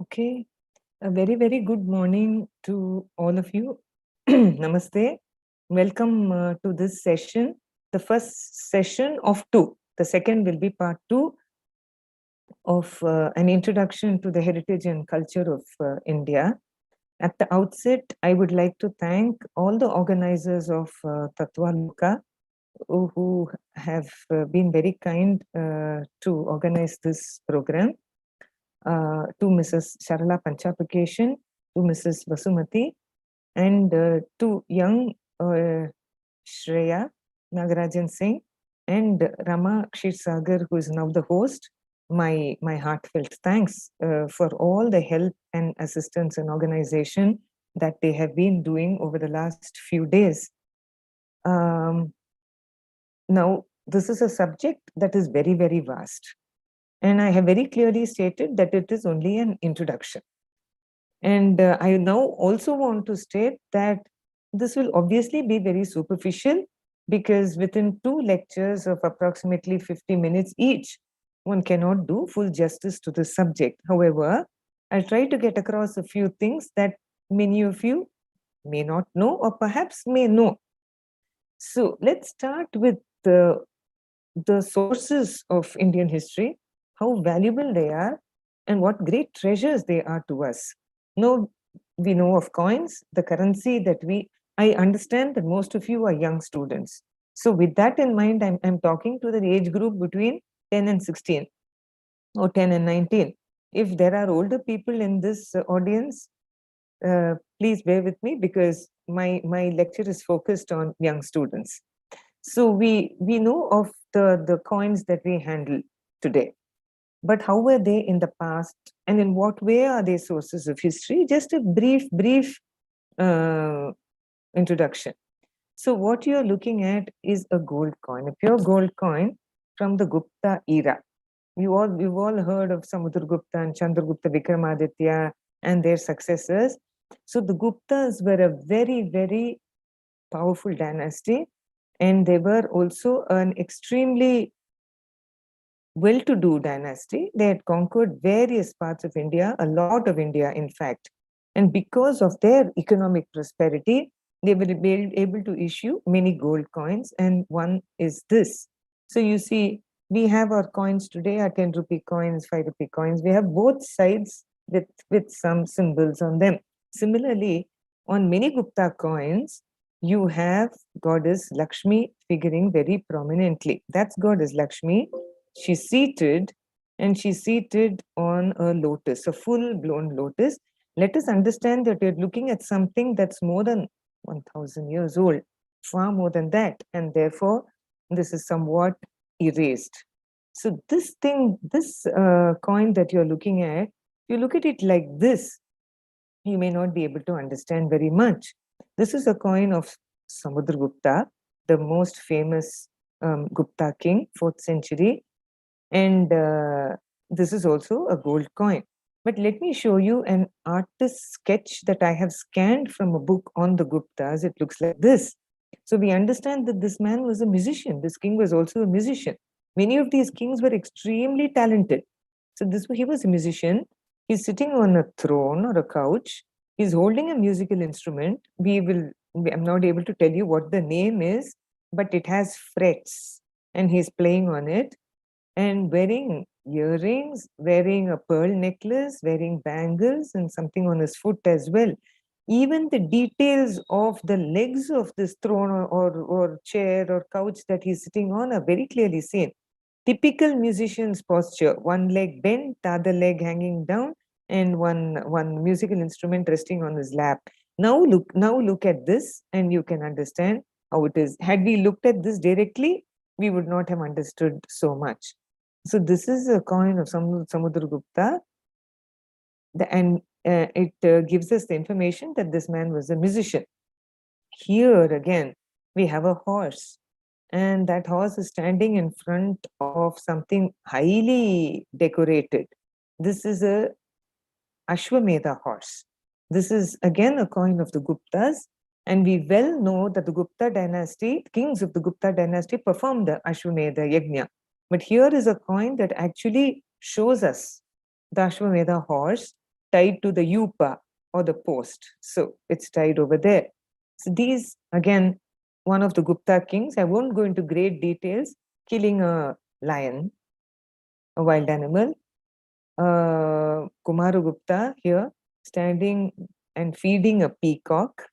Okay, a very, very good morning to all of you. Namaste. Welcome to this session, the first session of two. The second will be part two of an introduction to the heritage and culture of India. At the outset, I would like to thank all the organizers of Tattva Loka who have been very kind to organize this program. To Mrs. Sharala Panchapakeshan, to Mrs. Vasumati, and to young Shreya Nagarajan Singh and Rama Kshirsagar, who is now the host. My heartfelt thanks for all the help and assistance and organization that they have been doing over the last few days. Now, this is a subject that is very, very vast. And I have very clearly stated that it is only an introduction. And I now also want to state that this will obviously be very superficial, because within 2 lectures of approximately 50 minutes each, one cannot do full justice to the subject. However, I'll try to get across a few things that many of you may not know or perhaps may know. So let's start with the sources of Indian history, how valuable they are, and what great treasures they are to us. Now, we know of coins, the currency that I understand that most of you are young students. So with that in mind, I'm talking to the age group between 10 and 16 or 10 and 19. If there are older people in this audience, please bear with me, because my lecture is focused on young students. So we know of the coins that we handle today. But how were they in the past, and in what way are they sources of history? Just a brief introduction. So what you're looking at is a gold coin, a pure gold coin from the Gupta era. You've all heard of Samudragupta and Chandragupta Vikramaditya and their successors. So the Guptas were a very, very powerful dynasty, and they were also an extremely well-to-do dynasty. They had conquered various parts of India, a lot of India, in fact. And because of their economic prosperity, they were able to issue many gold coins, and one is this. So you see, we have our coins today, our 10 rupee coins, 5 rupee coins. We have both sides with some symbols on them. Similarly, on many Gupta coins, you have goddess Lakshmi figuring very prominently. That's goddess Lakshmi. She's seated, and she's seated on a lotus, a full-blown lotus. Let us understand that we're looking at something that's more than 1,000 years old, far more than that, and therefore this is somewhat erased. So this thing, this coin that you're looking at, you look at it like this, you may not be able to understand very much. This is a coin of Samudragupta, the most famous Gupta king, 4th century. And this is also a gold coin. But let me show you an artist's sketch that I have scanned from a book on the Guptas. It looks like this. So we understand that this man was a musician. This king was also a musician. Many of these kings were extremely talented. So he was a musician. He's sitting on a throne or a couch. He's holding a musical instrument. I'm not able to tell you what the name is, but it has frets and he's playing on it and wearing earrings, wearing a pearl necklace, wearing bangles and something on his foot as well. Even the details of the legs of this throne or chair or couch that he's sitting on are very clearly seen. Typical musician's posture, one leg bent, the other leg hanging down, and one musical instrument resting on his lap. Now look at this and you can understand how it is. Had we looked at this directly, we would not have understood so much. So this is a coin of Samudra Gupta, and it gives us the information that this man was a musician. Here again, we have a horse, and that horse is standing in front of something highly decorated. This is a Ashwameda horse. This is again a coin of the Guptas, and we well know that the Gupta dynasty, kings of the Gupta dynasty performed the Ashwameda Yajna. But here is a coin that actually shows us the Ashwameda horse tied to the yupa or the post. So it's tied over there. So these, again, one of the Gupta kings, I won't go into great details, killing a lion, a wild animal. Kumaragupta here, standing and feeding a peacock.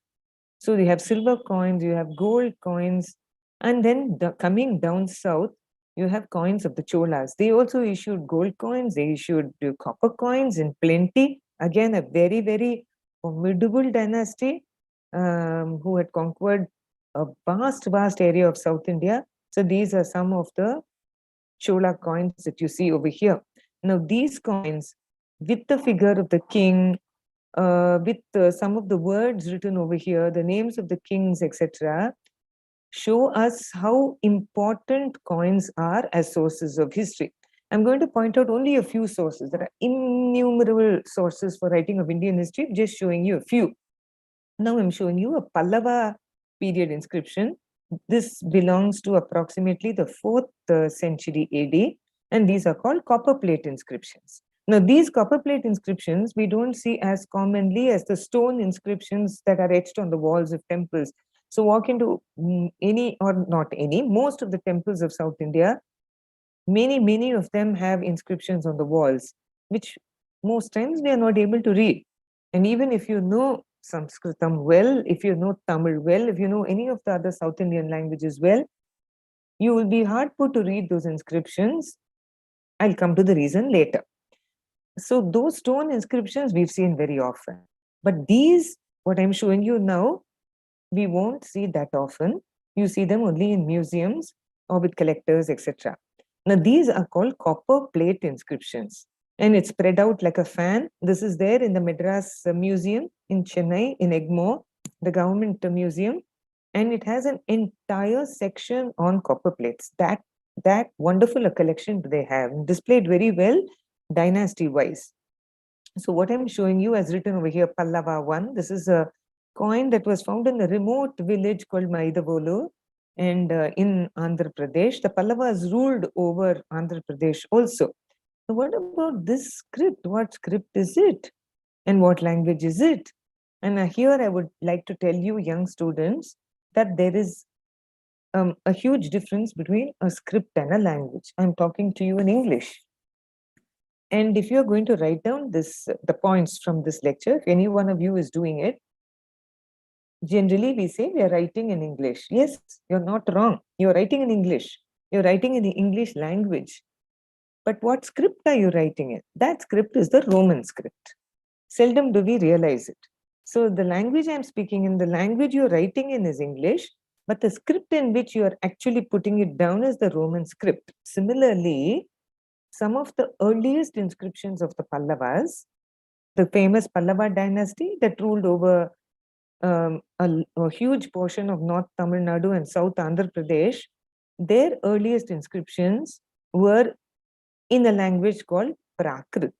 So you have silver coins, you have gold coins, and then coming down south, you have coins of the Cholas. They also issued gold coins, they issued copper coins in plenty. Again, a very, very formidable dynasty who had conquered a vast area of South India. So these are some of the Chola coins that you see over here. Now these coins, with the figure of the king, with some of the words written over here, the names of the kings, etc., show us how important coins are as sources of history. I'm going to point out only a few sources. There are innumerable sources for writing of Indian history, just showing you a few. Now I'm showing you a Pallava period inscription. This belongs to approximately the 4th century AD, and these are called copper plate inscriptions. Now, these copper plate inscriptions we don't see as commonly as the stone inscriptions that are etched on the walls of temples. So walk into any, or not any, most of the temples of South India, many of them have inscriptions on the walls, which most times we are not able to read. And even if you know Sanskritam well, if you know Tamil well, if you know any of the other South Indian languages well, you will be hard put to read those inscriptions. I'll come to the reason later. So those stone inscriptions we've seen very often. But these, what I'm showing you now, we won't see that often. You see them only in museums or with collectors, etc. Now these are called copper plate inscriptions. And it's spread out like a fan. This is there in the Madras Museum in Chennai, in Egmore, the government museum. And it has an entire section on copper plates. That wonderful a collection they have, displayed very well, dynasty-wise. So what I'm showing you as written over here, Pallava 1, this is a coin that was found in a remote village called Maidavolu, and in Andhra Pradesh. The Pallavas ruled over Andhra Pradesh also. So what about this script? What script is it? And what language is it? And here I would like to tell you, young students, that there is a huge difference between a script and a language. I'm talking to you in English. And if you're going to write down the points from this lecture, if any one of you is doing it, generally we say we are writing in English. Yes, you're not wrong. You're writing in English. You're writing in the English language. But what script are you writing in? That script is the Roman script. Seldom do we realize it. So the language I'm speaking in, the language you're writing in is English, but the script in which you are actually putting it down is the Roman script. Similarly, some of the earliest inscriptions of the Pallavas, the famous Pallava dynasty that ruled over a huge portion of North Tamil Nadu and South Andhra Pradesh, their earliest inscriptions were in a language called Prakrit,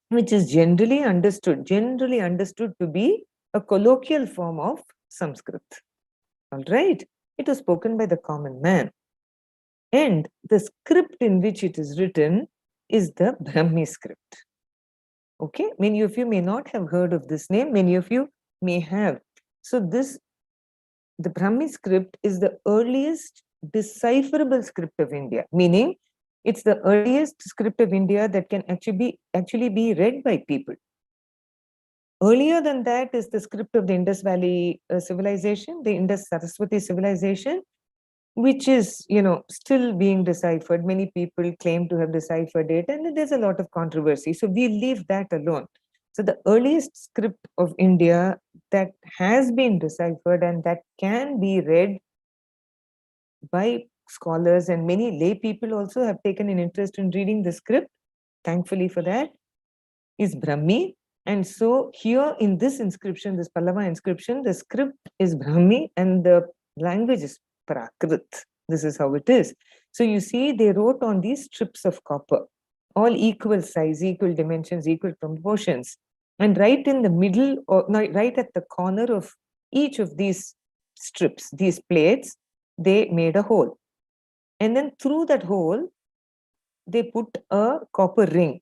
which is generally understood to be a colloquial form of Sanskrit. All right, it was spoken by the common man. And the script in which it is written is the Brahmi Script. Okay, many of you may not have heard of this name, many of you may have. So the Brahmi Script is the earliest decipherable script of India, meaning it's the earliest script of India that can actually be read by people. Earlier than that is the script of the Indus Valley civilization, the Indus Saraswati civilization, which is, still being deciphered. Many people claim to have deciphered it, and there's a lot of controversy. So we leave that alone. So the earliest script of India that has been deciphered and that can be read by scholars, and many lay people also have taken an interest in reading the script, thankfully for that, is Brahmi. And so here in this inscription, this Pallava inscription, the script is Brahmi and the language is Prakrit. This is how it is. So you see, they wrote on these strips of copper, all equal size, equal dimensions, equal proportions. And right in the middle, or no, right at the corner of each of these strips, these plates, they made a hole. And then through that hole, they put a copper ring.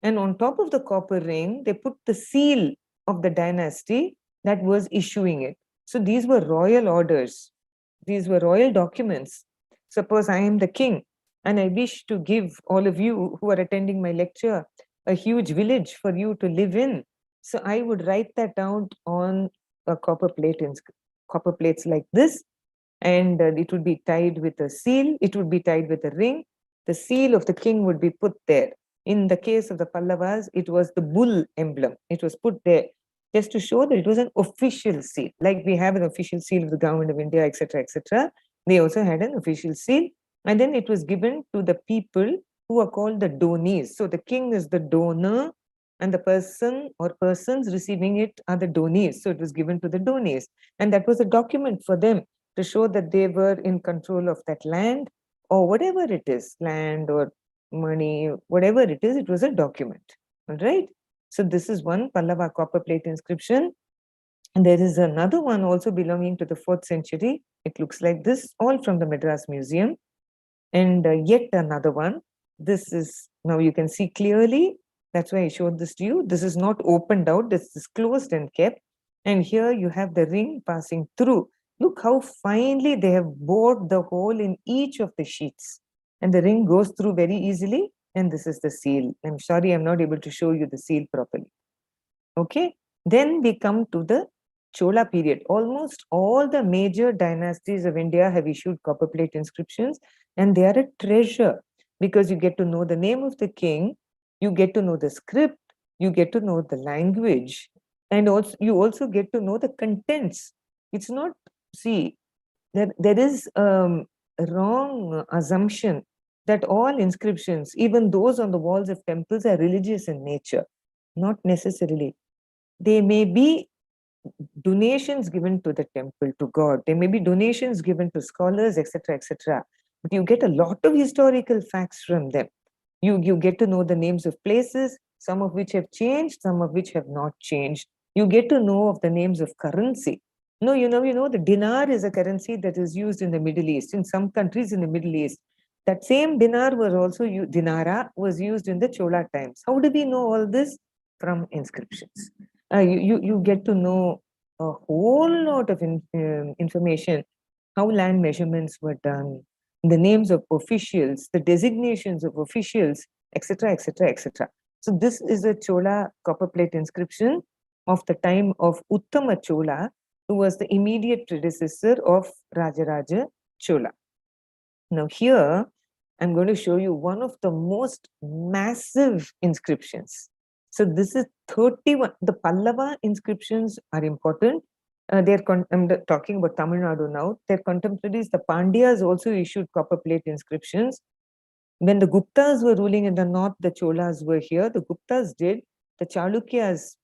And on top of the copper ring, they put the seal of the dynasty that was issuing it. So these were royal orders. These were royal documents. Suppose I am the king and I wish to give all of you who are attending my lecture a huge village for you to live in. So I would write that out on a copper plate, copper plates like this, and it would be tied with a seal. It would be tied with a ring. The seal of the king would be put there. In the case of the Pallavas, it was the bull emblem. It was put there just to show that it was an official seal. Like we have an official seal of the government of India, etc., etc. They also had an official seal. And then it was given to the people who are called the donees. So the king is the donor, and the person or persons receiving it are the donees. So it was given to the donees. And that was a document for them to show that they were in control of that land, or whatever it is, land or money, whatever it is, it was a document. All right. So this is one Pallava copper plate inscription. And there is another one also belonging to the 4th century. It looks like this, all from the Madras Museum. And yet another one. This is, now you can see clearly, that's why I showed this to you. This is not opened out, this is closed and kept. And here you have the ring passing through. Look how finely they have bored the hole in each of the sheets. And the ring goes through very easily. And this is the seal. I'm sorry, I'm not able to show you the seal properly. Okay. Then we come to the Chola period. Almost all the major dynasties of India have issued copper plate inscriptions, and they are a treasure because you get to know the name of the king, you get to know the script, you get to know the language, and also you also get to know the contents. It's not, see, there is a wrong assumption that all inscriptions, even those on the walls of temples, are religious in nature. Not necessarily. They may be donations given to the temple, to God. There may be donations given to scholars, etc., etc. But you get a lot of historical facts from them. You get to know the names of places, some of which have changed, some of which have not changed. You get to know of the names of currency. No, you know, the dinar is a currency that is used in the Middle East. In some countries in the Middle East, that same dinar was also dinara was used in the Chola times. How do we know all this? From inscriptions. You get to know a whole lot of information, how land measurements were done, the names of officials, the designations of officials, etc., etc., etc. So this is a Chola copper plate inscription of the time of Uttama Chola, who was the immediate predecessor of Rajaraja Chola. Now here, I'm going to show you one of the most massive inscriptions. So this is 31. The Pallava inscriptions are important. I'm talking about Tamil Nadu now. Their contemporaries, the Pandyas, also issued copper plate inscriptions. When the Guptas were ruling in the north, the Cholas were here. The Guptas did. The Chalukyas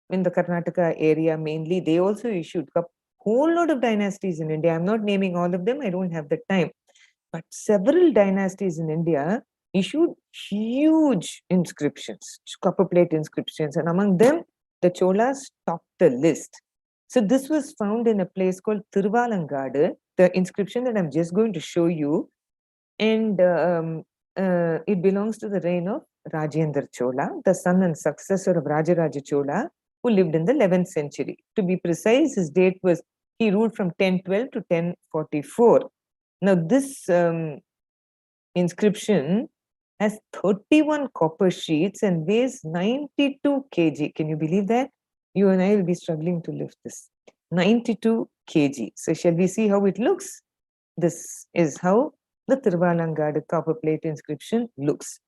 in the Karnataka area mainly, they also issued a whole lot of dynasties in India. I'm not naming all of them. I don't have the time. But several dynasties in India issued huge inscriptions, copper plate inscriptions, and among them, the Cholas topped the list. So this was found in a place called Thiruvalangadu, the inscription that I'm just going to show you, and it belongs to the reign of Rajendra Chola, the son and successor of Rajaraja Chola, who lived in the 11th century. To be precise, his date was, he ruled from 1012 to 1044. Now, this inscription has 31 copper sheets and weighs 92 kg. Can you believe that? You and I will be struggling to lift this. 92 kg. So shall we see how it looks? This is how the Tiruvalangadu copper plate inscription looks.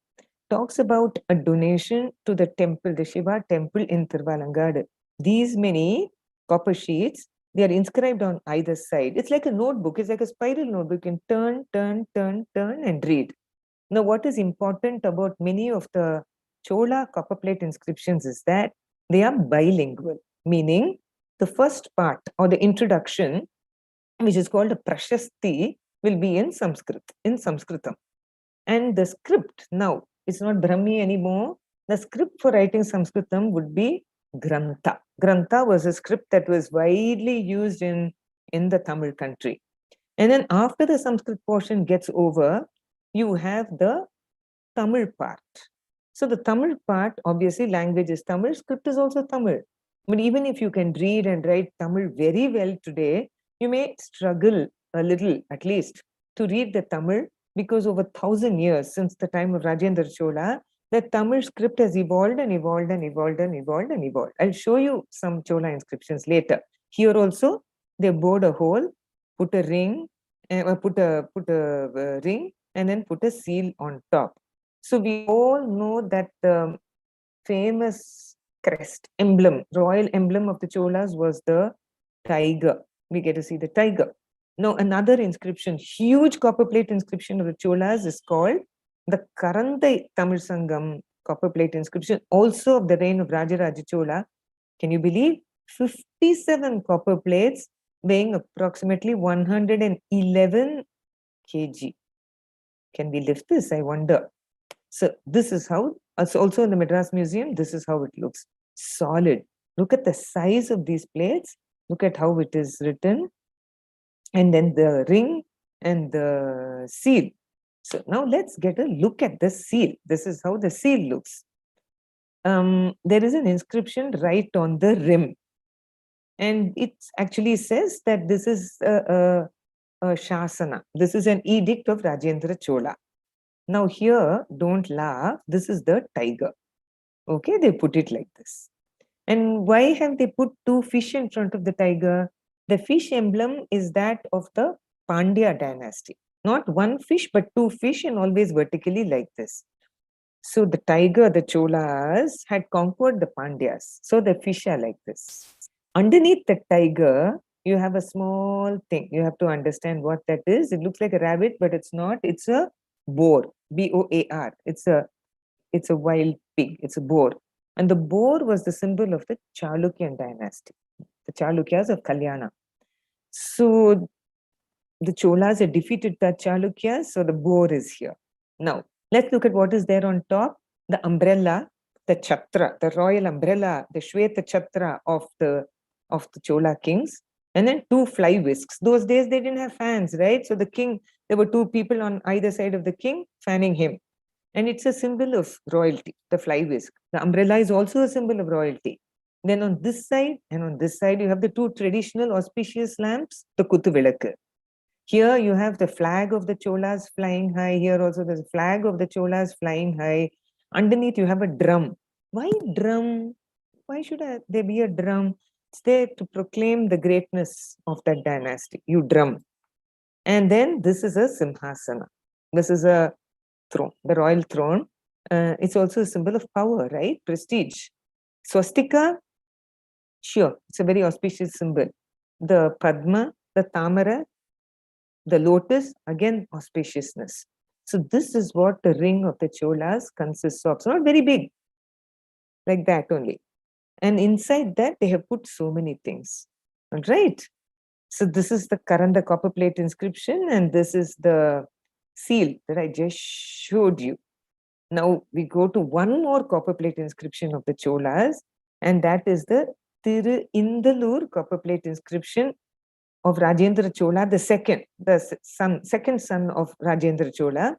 Talks about a donation to the temple, the Shiva temple in Tiruvalangadu. These many copper sheets, they are inscribed on either side. It's like a notebook. It's like a spiral notebook. You can turn, and read. Now, what is important about many of the Chola copper plate inscriptions is that they are bilingual, meaning the first part or the introduction, which is called a Prashasti, will be in Sanskritam. And the script now, it's not Brahmi anymore. The script for writing Sanskritam would be Grantha. Grantha was a script that was widely used in the Tamil country. And then after the Sanskrit portion gets over, you have the Tamil part. So the Tamil part, obviously language is Tamil, script is also Tamil. But even if you can read and write Tamil very well today, you may struggle a little, at least, to read the Tamil, because over 1,000 years since the time of Rajendra Chola, the Tamil script has evolved and evolved and evolved and evolved and evolved. I'll show you some Chola inscriptions later. Here also, they bored a hole, put a ring, put a ring, and then put a seal on top. So we all know that the famous crest, emblem, royal emblem of the Cholas was the tiger. We get to see the tiger. Now, another inscription, huge copper plate inscription of the Cholas is called the Karandai Tamil Sangam copper plate inscription, also of the reign of Rajaraja Chola. Can you believe? 57 copper plates weighing approximately 111 kg. Can we lift this? I wonder. So this is how, also in the Madras Museum, this is how it looks. Solid. Look at the size of these plates. Look at how it is written. And then the ring and the seal. So now let's get a look at the seal. This is how the seal looks. There is an inscription right on the rim. And it actually says that this is a Shasana. This is an edict of Rajendra Chola. Now here, don't laugh, this is the tiger. Okay, they put it like this. And why have they put two fish in front of the tiger? The fish emblem is that of the Pandya dynasty. Not one fish, but two fish, and always vertically like this. So the tiger, the Cholas, had conquered the Pandyas. So the fish are like this. Underneath the tiger, you have a small thing. You have to understand what that is. It looks like a rabbit, but it's not. It's a boar, B-O-A-R. It's a wild pig. It's a boar. And the boar was the symbol of the Chalukyan dynasty, the Chalukyas of Kalyana. So the Cholas had defeated the Chalukyas, so the boar is here. Now, let's look at what is there on top. The umbrella, the Chatra, the royal umbrella, the Shweta Chatra of the Chola kings. And then two fly whisks. Those days they didn't have fans, right? So the king, there were two people on either side of the king fanning him. And it's a symbol of royalty, the fly whisk. The umbrella is also a symbol of royalty. Then on this side and on this side, you have the two traditional auspicious lamps, the Kuttuvilakku. Here you have the flag of the Cholas flying high. Here also there's a flag of the Cholas flying high. Underneath you have a drum. Why drum? Why should there be a drum? It's there to proclaim the greatness of that dynasty. You drum. And then this is a Simhasana. This is a throne, the royal throne. It's also a symbol of power, right? Prestige. Swastika, sure, it's a very auspicious symbol. The Padma, the Tamara, the lotus, again, auspiciousness. So this is what the ring of the Cholas consists of. So not very big, like that only. And inside that, they have put so many things. All right. So this is the Karanda copper plate inscription, and this is the seal that I just showed you. Now we go to one more copper plate inscription of the Cholas, and that is the Thiru Indalur copper plate inscription of Rajendra Chola, the second son of Rajendra Chola.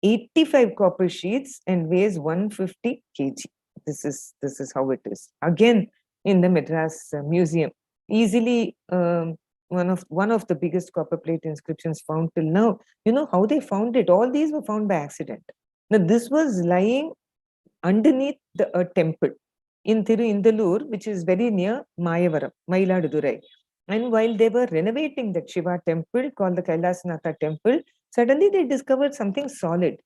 85 copper sheets and weighs 150 kg. This is how it is. Again, in the Madras Museum, easily one of the biggest copper plate inscriptions found till now. You know how they found it? All these were found by accident. Now, this was lying underneath a temple in Indalur, which is very near Mayavaram, Mayiladurai. And while they were renovating that Shiva temple called the Kailasnatha temple, suddenly they discovered something solid.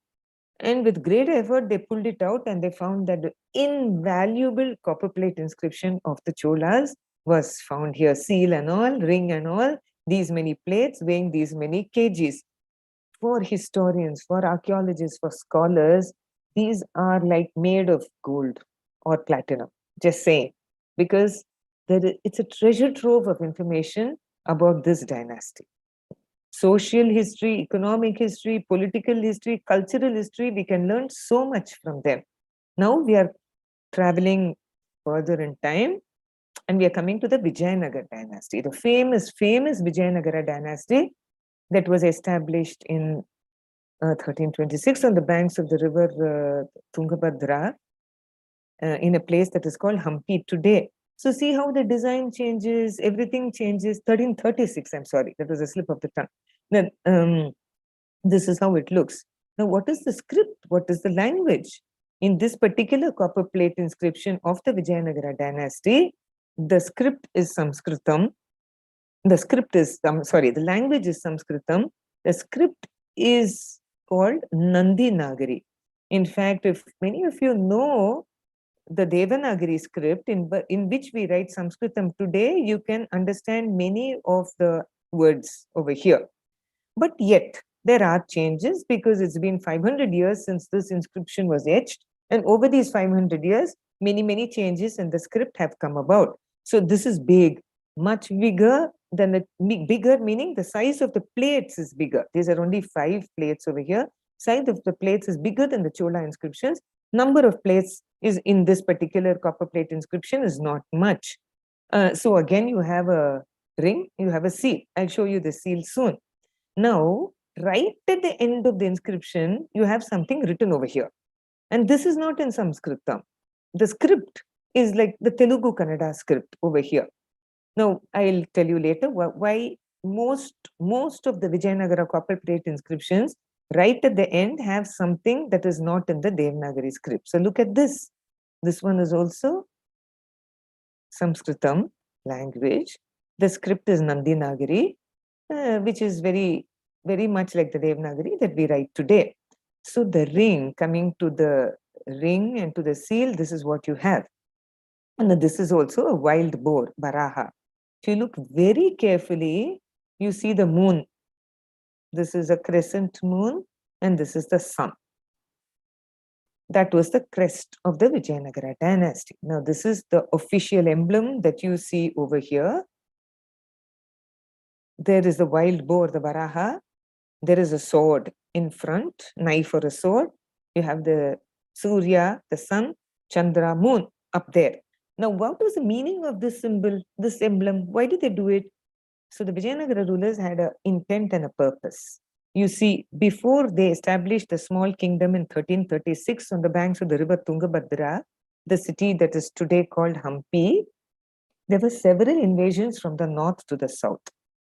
And with great effort, they pulled it out and they found that the invaluable copper plate inscription of the Cholas was found here. Seal and all, ring and all, these many plates weighing these many kgs. For historians, for archaeologists, for scholars, these are like made of gold or platinum. Just saying. Because it's a treasure trove of information about this dynasty. Social history, economic history, political history, cultural history, we can learn so much from them. Now we are traveling further in time and we are coming to the Vijayanagara Dynasty, the famous Vijayanagara Dynasty that was established in 1326 on the banks of the river Tungabhadra in a place that is called Hampi today. So see how the design changes, everything changes. 1336, I'm sorry, that was a slip of the tongue. Then this is how it looks. Now, what is the script? What is the language? In this particular copper plate inscription of the Vijayanagara Dynasty, the script is Sanskritam. The language is Sanskritam. The script is called Nandi Nagari. In fact, if many of you know the Devanagari script in which we write Sanskritam today, you can understand many of the words over here. But yet, there are changes because it's been 500 years since this inscription was etched. And over these 500 years, many changes in the script have come about. So this is big, much bigger than bigger, meaning the size of the plates is bigger. These are only 5 plates over here. Size of the plates is bigger than the Chola inscriptions. Number of plates is in this particular copper plate inscription is not much. So again, you have a ring, you have a seal. I'll show you the seal soon. Now, right at the end of the inscription, you have something written over here. And this is not in Sanskritam. The script is like the Telugu Kannada script over here. Now, I'll tell you later why most of the Vijayanagara copper plate inscriptions right at the end have something that is not in the Devanagari script. So look at this. This one is also Sanskritam language. The script is Nandi Nagari, which is very much like the Devanagari that we write today. So the ring, coming to the ring and to the seal, this is what you have. And this is also a wild boar, Varaha. If you look very carefully, you see the moon. This is a crescent moon and this is the sun. That was the crest of the Vijayanagara dynasty. Now this is the official emblem that you see over here. There is the wild boar, the Varaha. There is a sword in front, knife or a sword. You have the Surya, the sun, Chandra, moon up there. Now, what was the meaning of this symbol, this emblem? Why did they do it? So the Vijayanagara rulers had an intent and a purpose. You see, before they established the small kingdom in 1336 on the banks of the river Tungabhadra, the city that is today called Hampi, there were several invasions from the north to the south.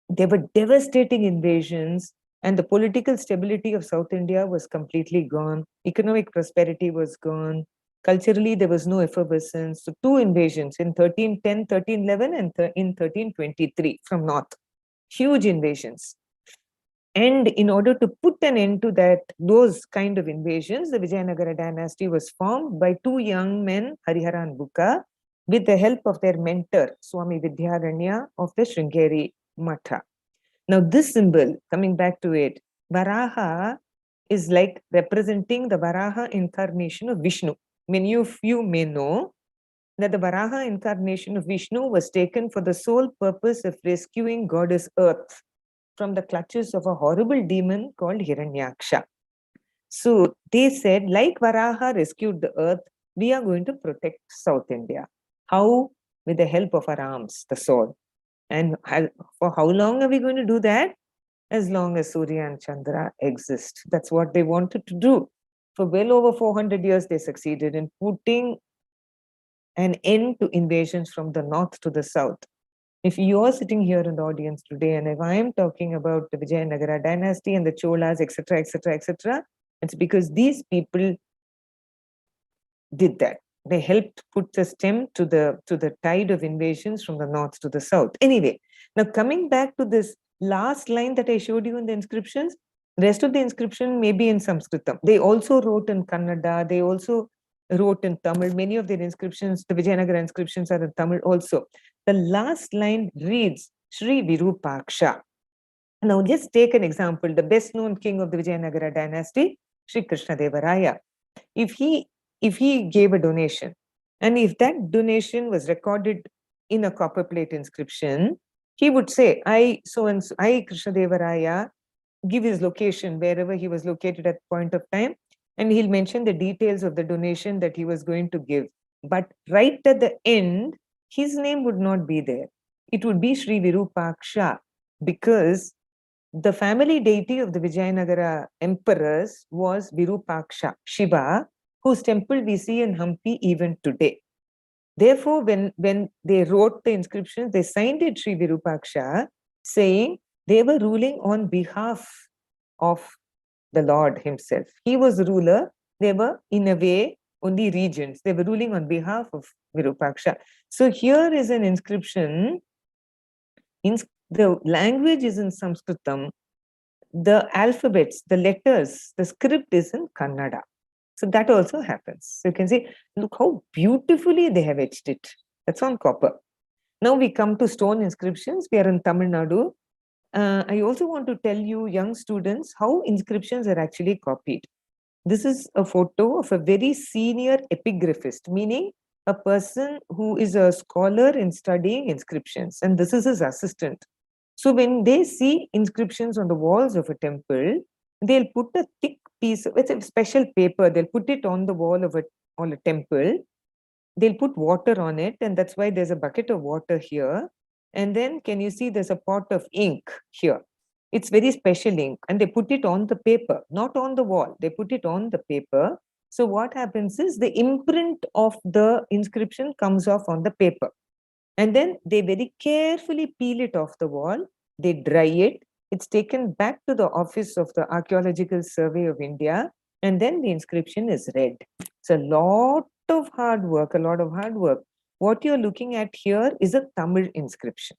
They were devastating invasions, and the political stability of South India was completely gone. Economic prosperity was gone. Culturally, there was no effervescence. So 2 invasions in 1310, 1311 and in 1323 from north. Huge invasions. And in order to put an end to those kind of invasions, the Vijayanagara dynasty was formed by 2 young men, Harihara and Bukka, with the help of their mentor, Swami Vidyaranya of the Sringeri Matha. Now this symbol, coming back to it, Varaha is like representing the Varaha incarnation of Vishnu. Many of you may know that the Varaha incarnation of Vishnu was taken for the sole purpose of rescuing goddess Earth from the clutches of a horrible demon called Hiranyaksha. So they said, like Varaha rescued the earth, we are going to protect South India. How? With the help of our arms, the sword. And for how long are we going to do that? as long as Surya and Chandra exist. That's what they wanted to do. For well over 400 years, they succeeded in putting an end to invasions from the north to the south. If you are sitting here in the audience today, and if I am talking about the Vijayanagara Dynasty and the Cholas, etc., etc., etc., it's because these people did that. They helped put a stem to the tide of invasions from the north to the south. Anyway, now coming back to this last line that I showed you in the inscriptions, rest of the inscription may be in Sanskritam. They also wrote in Kannada. They also wrote in Tamil. Many of their inscriptions, the Vijayanagara inscriptions, are in Tamil also. The last line reads Sri Virupaksha. Now just take an example. The best known king of the Vijayanagara dynasty, Sri Krishnadevaraya. If he gave a donation, and if that donation was recorded in a copper plate inscription, he would say, I so and so, I Krishnadevaraya, give his location wherever he was located at point of time, and he'll mention the details of the donation that he was going to give. But right at the end, his name would not be there. It would be Sri Virupaksha, because the family deity of the Vijayanagara emperors was Virupaksha, Shiva, whose temple we see in Hampi even today. Therefore, when they wrote the inscriptions, they signed it Sri Virupaksha, saying they were ruling on behalf of the Lord himself. He was the ruler. They were, in a way, only regents. They were ruling on behalf of Virupaksha. So here is an inscription. The language is in Sanskritam. The alphabets, the letters, the script is in Kannada. So that also happens. So you can see, look how beautifully they have etched it. That's on copper. Now we come to stone inscriptions. We are in Tamil Nadu. I also want to tell you, young students, how inscriptions are actually copied. This is a photo of a very senior epigraphist, meaning a person who is a scholar in studying inscriptions, and this is his assistant. So when they see inscriptions on the walls of a temple, they'll put a thick piece of, it's a special paper, they'll put it on the wall of a temple. They'll put water on it, and that's why there's a bucket of water here. And then can you see there's a pot of ink here? It's very special ink, and they put it on the paper, not on the wall. They put it on the paper. So what happens is the imprint of the inscription comes off on the paper. And then they very carefully peel it off the wall. They dry it. It's taken back to the office of the Archaeological Survey of India. And then the inscription is read. It's a lot of hard work, a lot of hard work. What you're looking at here is a Tamil inscription.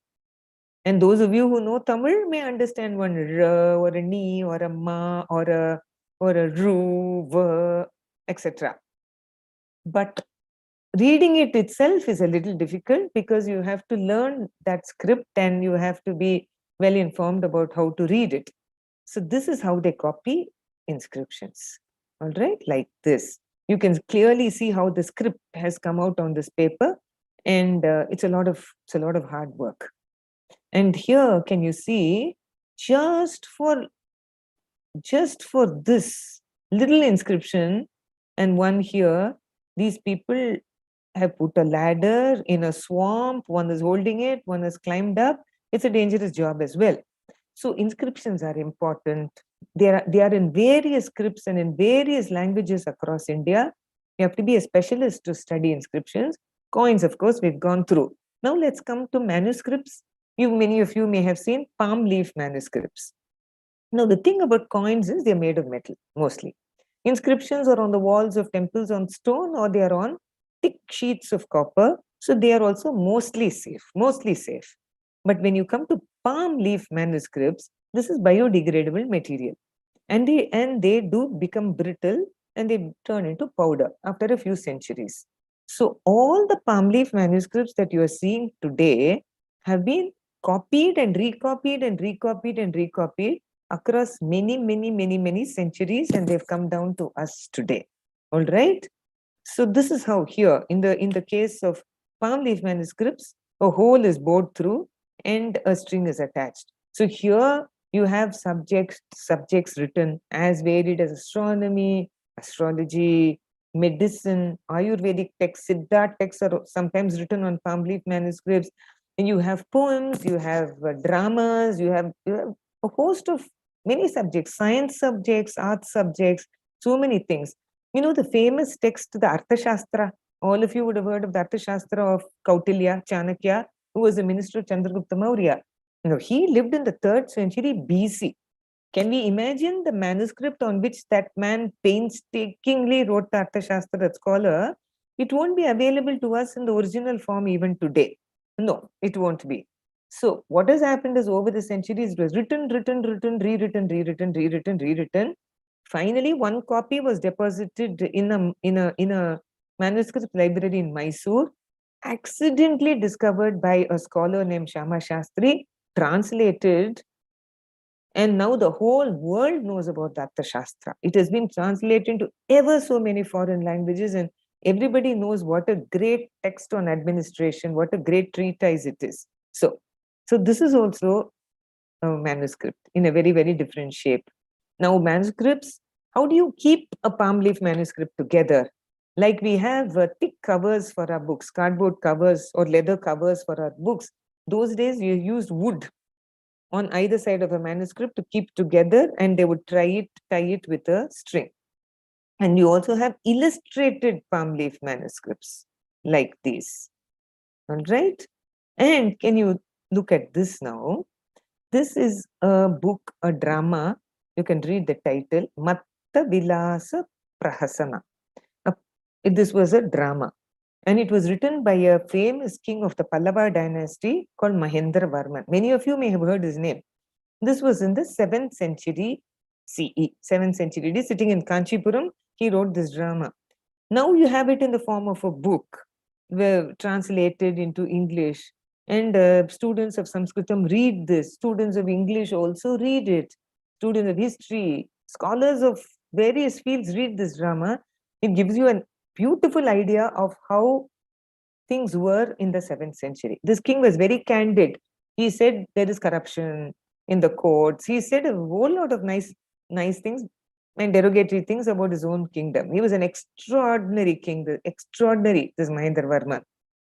And those of you who know Tamil may understand one R or a Ni or a Ma or a Ru, V, etc. But reading it itself is a little difficult because you have to learn that script and you have to be well informed about how to read it. So this is how they copy inscriptions. All right, like this. You can clearly see how the script has come out on this paper, and it's a lot of hard work. And here, can you see, just for this little inscription and one here, these people have put a ladder in a swamp. One is holding it, one has climbed up. It's a dangerous job as well. So inscriptions are important. They are in various scripts and in various languages across India. You have to be a specialist to study inscriptions. Coins, of course, we've gone through. Now let's come to manuscripts. Many of you may have seen palm leaf manuscripts. Now the thing about coins is they're made of metal, mostly. Inscriptions are on the walls of temples on stone, or they are on thick sheets of copper. So they are also mostly safe. But when you come to palm leaf manuscripts, this is biodegradable material. And they do become brittle and they turn into powder after a few centuries. So all the palm leaf manuscripts that you are seeing today have been copied and recopied and recopied and recopied across many centuries, and they've come down to us today. All right. So this is how here in the case of palm leaf manuscripts, a hole is bored through and a string is attached. So here you have subjects written as varied as astronomy, astrology, medicine, Ayurvedic texts, Siddha texts are sometimes written on palm leaf manuscripts. And you have poems, you have dramas, you have a host of many subjects, science subjects, art subjects, so many things. You know, the famous text, the Arthashastra, all of you would have heard of the Arthashastra of Kautilya, Chanakya, who was the minister of Chandragupta Maurya. You know, he lived in the 3rd century BC. Can we imagine the manuscript on which that man painstakingly wrote the Arthashastra, that scholar? It won't be available to us in the original form even today. No, it won't be. So what has happened is over the centuries, it was written, rewritten. Finally, one copy was deposited in a manuscript library in Mysore, accidentally discovered by a scholar named Shama Shastri, translated, and now the whole world knows about the Arthashastra. It has been translated into ever so many foreign languages, and everybody knows what a great text on administration, what a great treatise it is. So this is also a manuscript in a very, very different shape. Now, manuscripts, how do you keep a palm leaf manuscript together? Like we have thick covers for our books, cardboard covers or leather covers for our books. Those days you used wood on either side of a manuscript to keep together, and they would tie it with a string. And you also have illustrated palm leaf manuscripts like these. All right. And can you look at this now? This is a book, a drama. You can read the title, Matta Vilasa Prahasana. This was a drama. And it was written by a famous king of the Pallava dynasty called Mahindra Varma. Many of you may have heard his name. This was in the 7th century CE, 7th century. It is sitting in Kanchipuram. He wrote this drama. Now you have it in the form of a book, translated into English. And students of Sanskritam read this. Students of English also read it. Students of history, scholars of various fields read this drama. It gives you a beautiful idea of how things were in the 7th century. This king was very candid. He said there is corruption in the courts. He said a whole lot of nice things and derogatory things about his own kingdom. He was an extraordinary king, this Mahindra Varma.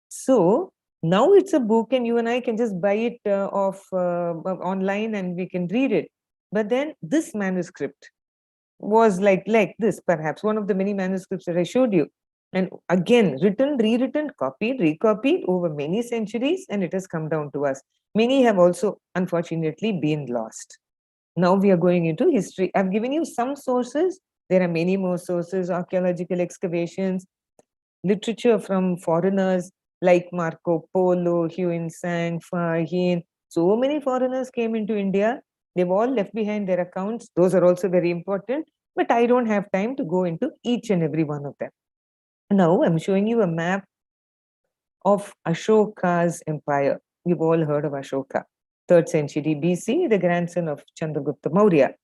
So now it's a book, and you and I can just buy it online and we can read it. But then this manuscript was like this, perhaps one of the many manuscripts that I showed you. And again, written, rewritten, copied, recopied over many centuries, and it has come down to us. Many have also, unfortunately, been lost. Now we are going into history. I've given you some sources. There are many more sources, archaeological excavations, literature from foreigners like Marco Polo, Huyen Sang, Fa Hien. So many foreigners came into India. They've all left behind their accounts. Those are also very important, but I don't have time to go into each and every one of them. Now I'm showing you a map of Ashoka's empire. You've all heard of Ashoka, 3rd century BC, the grandson of Chandragupta Maurya.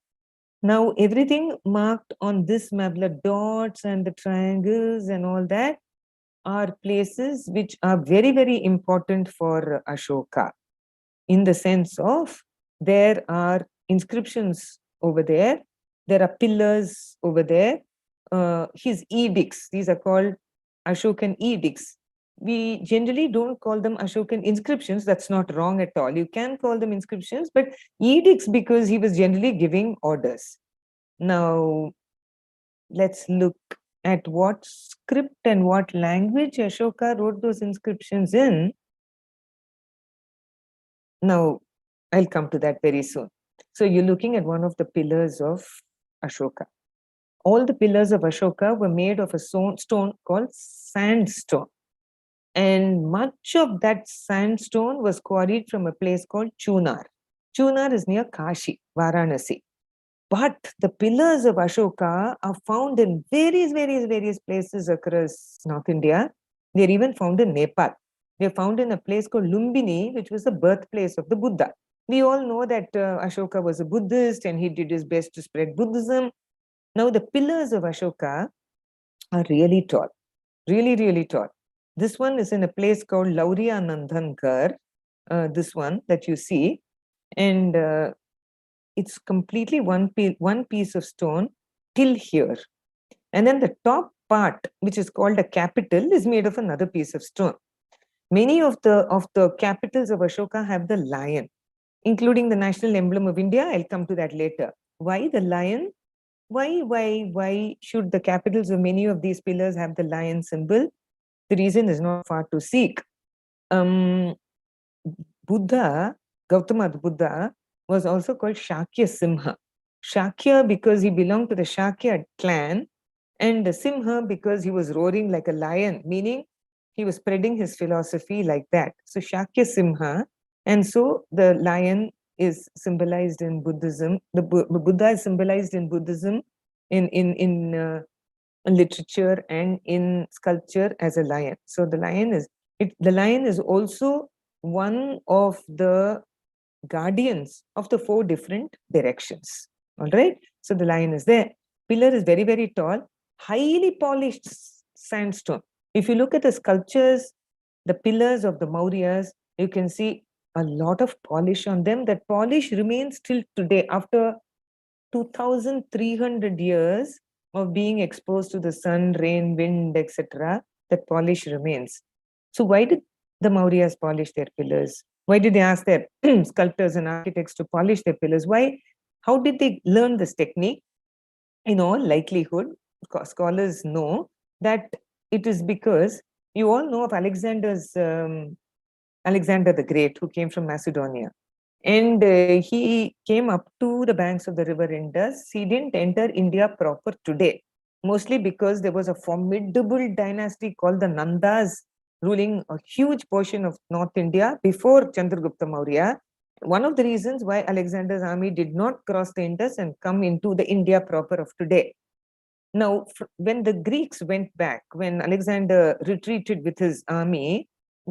Now everything marked on this map, the dots and the triangles and all that, are places which are very, very important for Ashoka, in the sense of there are inscriptions over there, there are pillars over there, his edicts, these are called Ashokan edicts. We generally don't call them Ashokan inscriptions. That's not wrong at all. You can call them inscriptions, but edicts because he was generally giving orders. Now, let's look at what script and what language Ashoka wrote those inscriptions in. Now, I'll come to that very soon. So you're looking at one of the pillars of Ashoka. All the pillars of Ashoka were made of a stone called sandstone. And much of that sandstone was quarried from a place called Chunar. Chunar is near Kashi, Varanasi. But the pillars of Ashoka are found in various places across North India. They're even found in Nepal. They're found in a place called Lumbini, which was the birthplace of the Buddha. We all know that Ashoka was a Buddhist and he did his best to spread Buddhism. Now, the pillars of Ashoka are really tall, really tall. This one is in a place called Lauriya Nandhankar, this one that you see. And it's completely one piece of stone till here. And then the top part, which is called a capital, is made of another piece of stone. Many of the capitals of Ashoka have the lion. including the national emblem of India. I'll come to that later. Why the lion? Why should the capitals of many of these pillars have the lion symbol? The reason is not far to seek. Buddha, Gautama Buddha, was also called Shakya Simha. Shakya because he belonged to the Shakya clan, and the Simha because he was roaring like a lion, meaning he was spreading his philosophy like that. So Shakya Simha, and so the lion is symbolized in Buddhism. The Buddha is symbolized in Buddhism, in literature and in sculpture as a lion. So the lion is also one of the guardians of the 4 different directions. All right. So the lion is there. Pillar is very, very tall, highly polished sandstone. If you look at the sculptures, the pillars of the Mauryas, you can see a lot of polish on them. That polish remains till today after 2,300 years of being exposed to the sun, rain, wind, etc. That polish remains. So why did the Mauryas polish their pillars? Why did they ask their sculptors and architects to polish their pillars? Why? How did they learn this technique? In all likelihood, scholars know that it is because you all know of Alexander the Great, who came from Macedonia. And he came up to the banks of the river Indus. He didn't enter India proper today, mostly because there was a formidable dynasty called the Nandas ruling a huge portion of North India before Chandragupta Maurya. One of the reasons why Alexander's army did not cross the Indus and come into the India proper of today. Now, when the Greeks went back, when Alexander retreated with his army,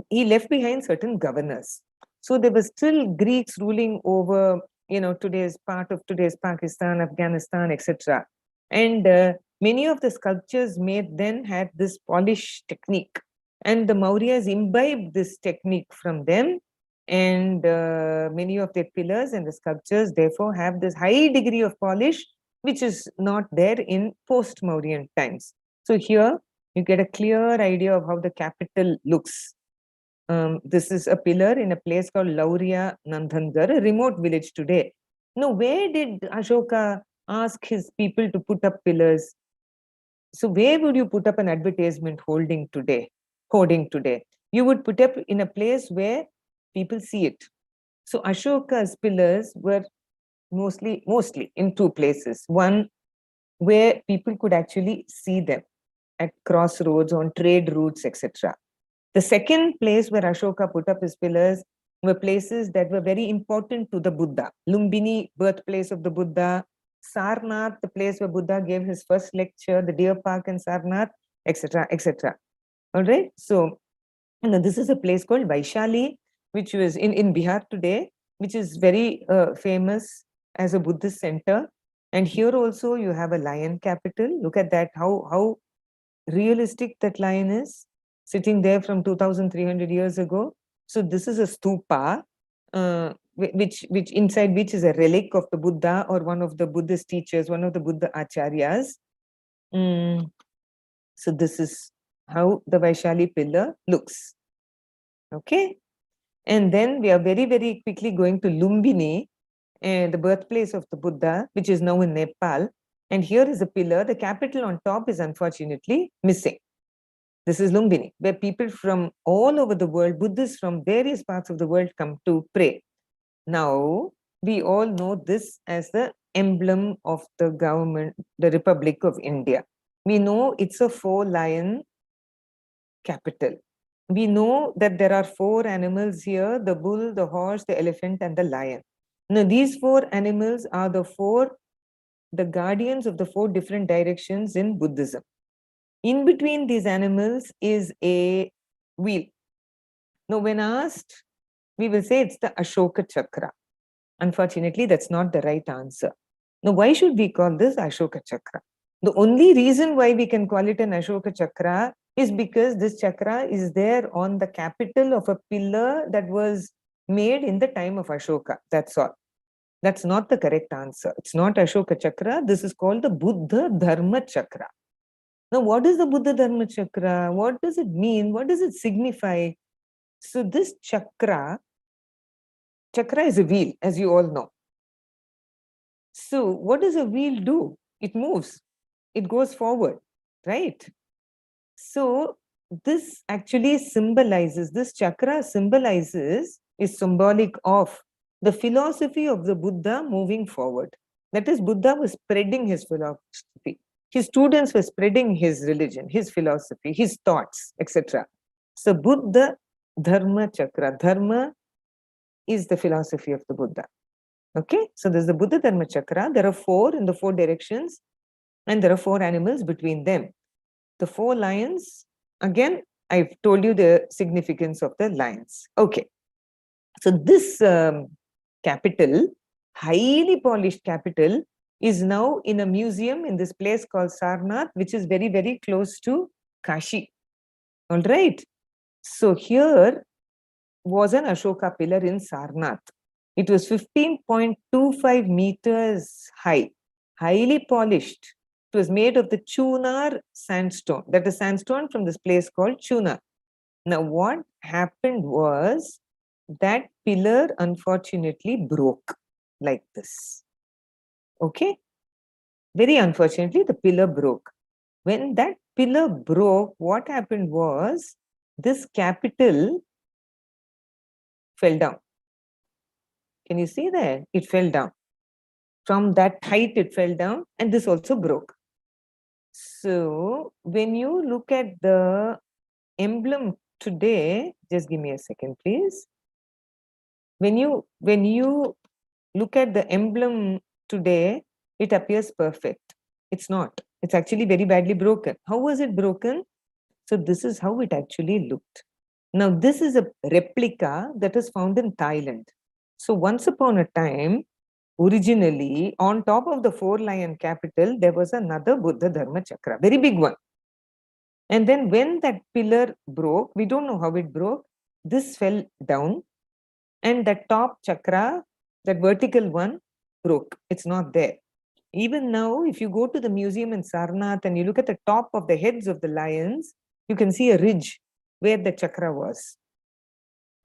he left behind certain governors. So there were still Greeks ruling over, today's part of today's Pakistan, Afghanistan, etc. And many of the sculptures made then had this polish technique. And the Mauryas imbibed this technique from them. And many of their pillars and the sculptures, therefore, have this high degree of polish, which is not there in post-Mauryan times. So here you get a clear idea of how the capital looks. This is a pillar in a place called Lauria Nandhangar, a remote village today. Now, where did Ashoka ask his people to put up pillars? So where would you put up an advertisement hoarding today? You would put up in a place where people see it. So Ashoka's pillars were mostly in 2 places. One, where people could actually see them at crossroads, on trade routes, etc. The second place where Ashoka put up his pillars were places that were very important to the Buddha. Lumbini, birthplace of the Buddha. Sarnath, the place where Buddha gave his first lecture, the deer park in Sarnath, etc., etc. All right. So, this is a place called Vaishali, which was in Bihar today, which is very famous as a Buddhist center. And here also you have a lion capital. Look at that, how realistic that lion is, sitting there from 2,300 years ago. So this is a stupa, which inside which is a relic of the Buddha or one of the Buddhist teachers, one of the Buddha acharyas. So this is how the Vaishali pillar looks. Okay. And then we are very, very quickly going to Lumbini, the birthplace of the Buddha, which is now in Nepal. And here is a pillar. The capital on top is unfortunately missing. This is Lumbini, where people from all over the world, Buddhists from various parts of the world, come to pray. Now, we all know this as the emblem of the government, the Republic of India. We know it's a 4-lion capital. We know that there are 4 animals here: the bull, the horse, the elephant, and the lion. Now, these 4 animals are the guardians of the 4 different directions in Buddhism. In between these animals is a wheel. Now, when asked, we will say it's the Ashoka Chakra. Unfortunately, that's not the right answer. Now, why should we call this Ashoka Chakra? The only reason why we can call it an Ashoka Chakra is because this chakra is there on the capital of a pillar that was made in the time of Ashoka. That's all. That's not the correct answer. It's not Ashoka Chakra. This is called the Buddha Dharma Chakra. Now, what is the Buddha Dharma Chakra? What does it mean? What does it signify? So this chakra chakra is a wheel, as you all know. So what does a wheel do? It moves, it goes forward, right? So this actually symbolizes, this chakra symbolizes, is symbolic of the philosophy of the Buddha moving forward. That is, Buddha was spreading his philosophy. His students were spreading his religion, his philosophy, his thoughts, etc. So Buddha Dharma Chakra. Dharma is the philosophy of the Buddha. Okay, so there's the Buddha Dharma Chakra. There are 4 in the 4 directions, and there are 4 animals between them. The 4 lions, again, I've told you the significance of the lions. Okay, so this capital, highly polished capital, is now in a museum in this place called Sarnath, which is very, very close to Kashi. All right. So here was an Ashoka pillar in Sarnath. It was 15.25 meters high, highly polished. It was made of the Chunar sandstone. That is sandstone from this place called Chunar. Now, what happened was that pillar unfortunately broke like this. Okay? Very unfortunately, the pillar broke. When that pillar broke, what happened was this capital fell down. Can you see that? It fell down. From that height, it fell down, and this also broke. So when you look at the emblem today, just give me a second, please. When you look at the emblem today, it appears perfect. It's not. It's actually very badly broken. How was it broken? So this is how it actually looked. Now, this is a replica that is found in Thailand. So once upon a time, originally, on top of the 4-lion capital, there was another Buddha Dharma Chakra, very big one. And then when that pillar broke, we don't know how it broke, this fell down, and the top chakra, that vertical one, broke. It's not there. Even now, if you go to the museum in Sarnath and you look at the top of the heads of the lions, you can see a ridge where the chakra was.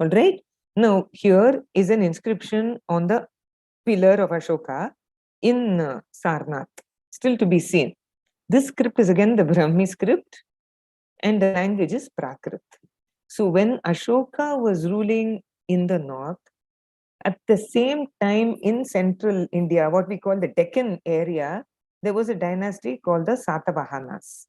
All right. Now, here is an inscription on the pillar of Ashoka in Sarnath, still to be seen. This script is again the Brahmi Script, and the language is Prakrit. So when Ashoka was ruling in the north, at the same time in central India, what we call the Deccan area, there was a dynasty called the Satavahanas.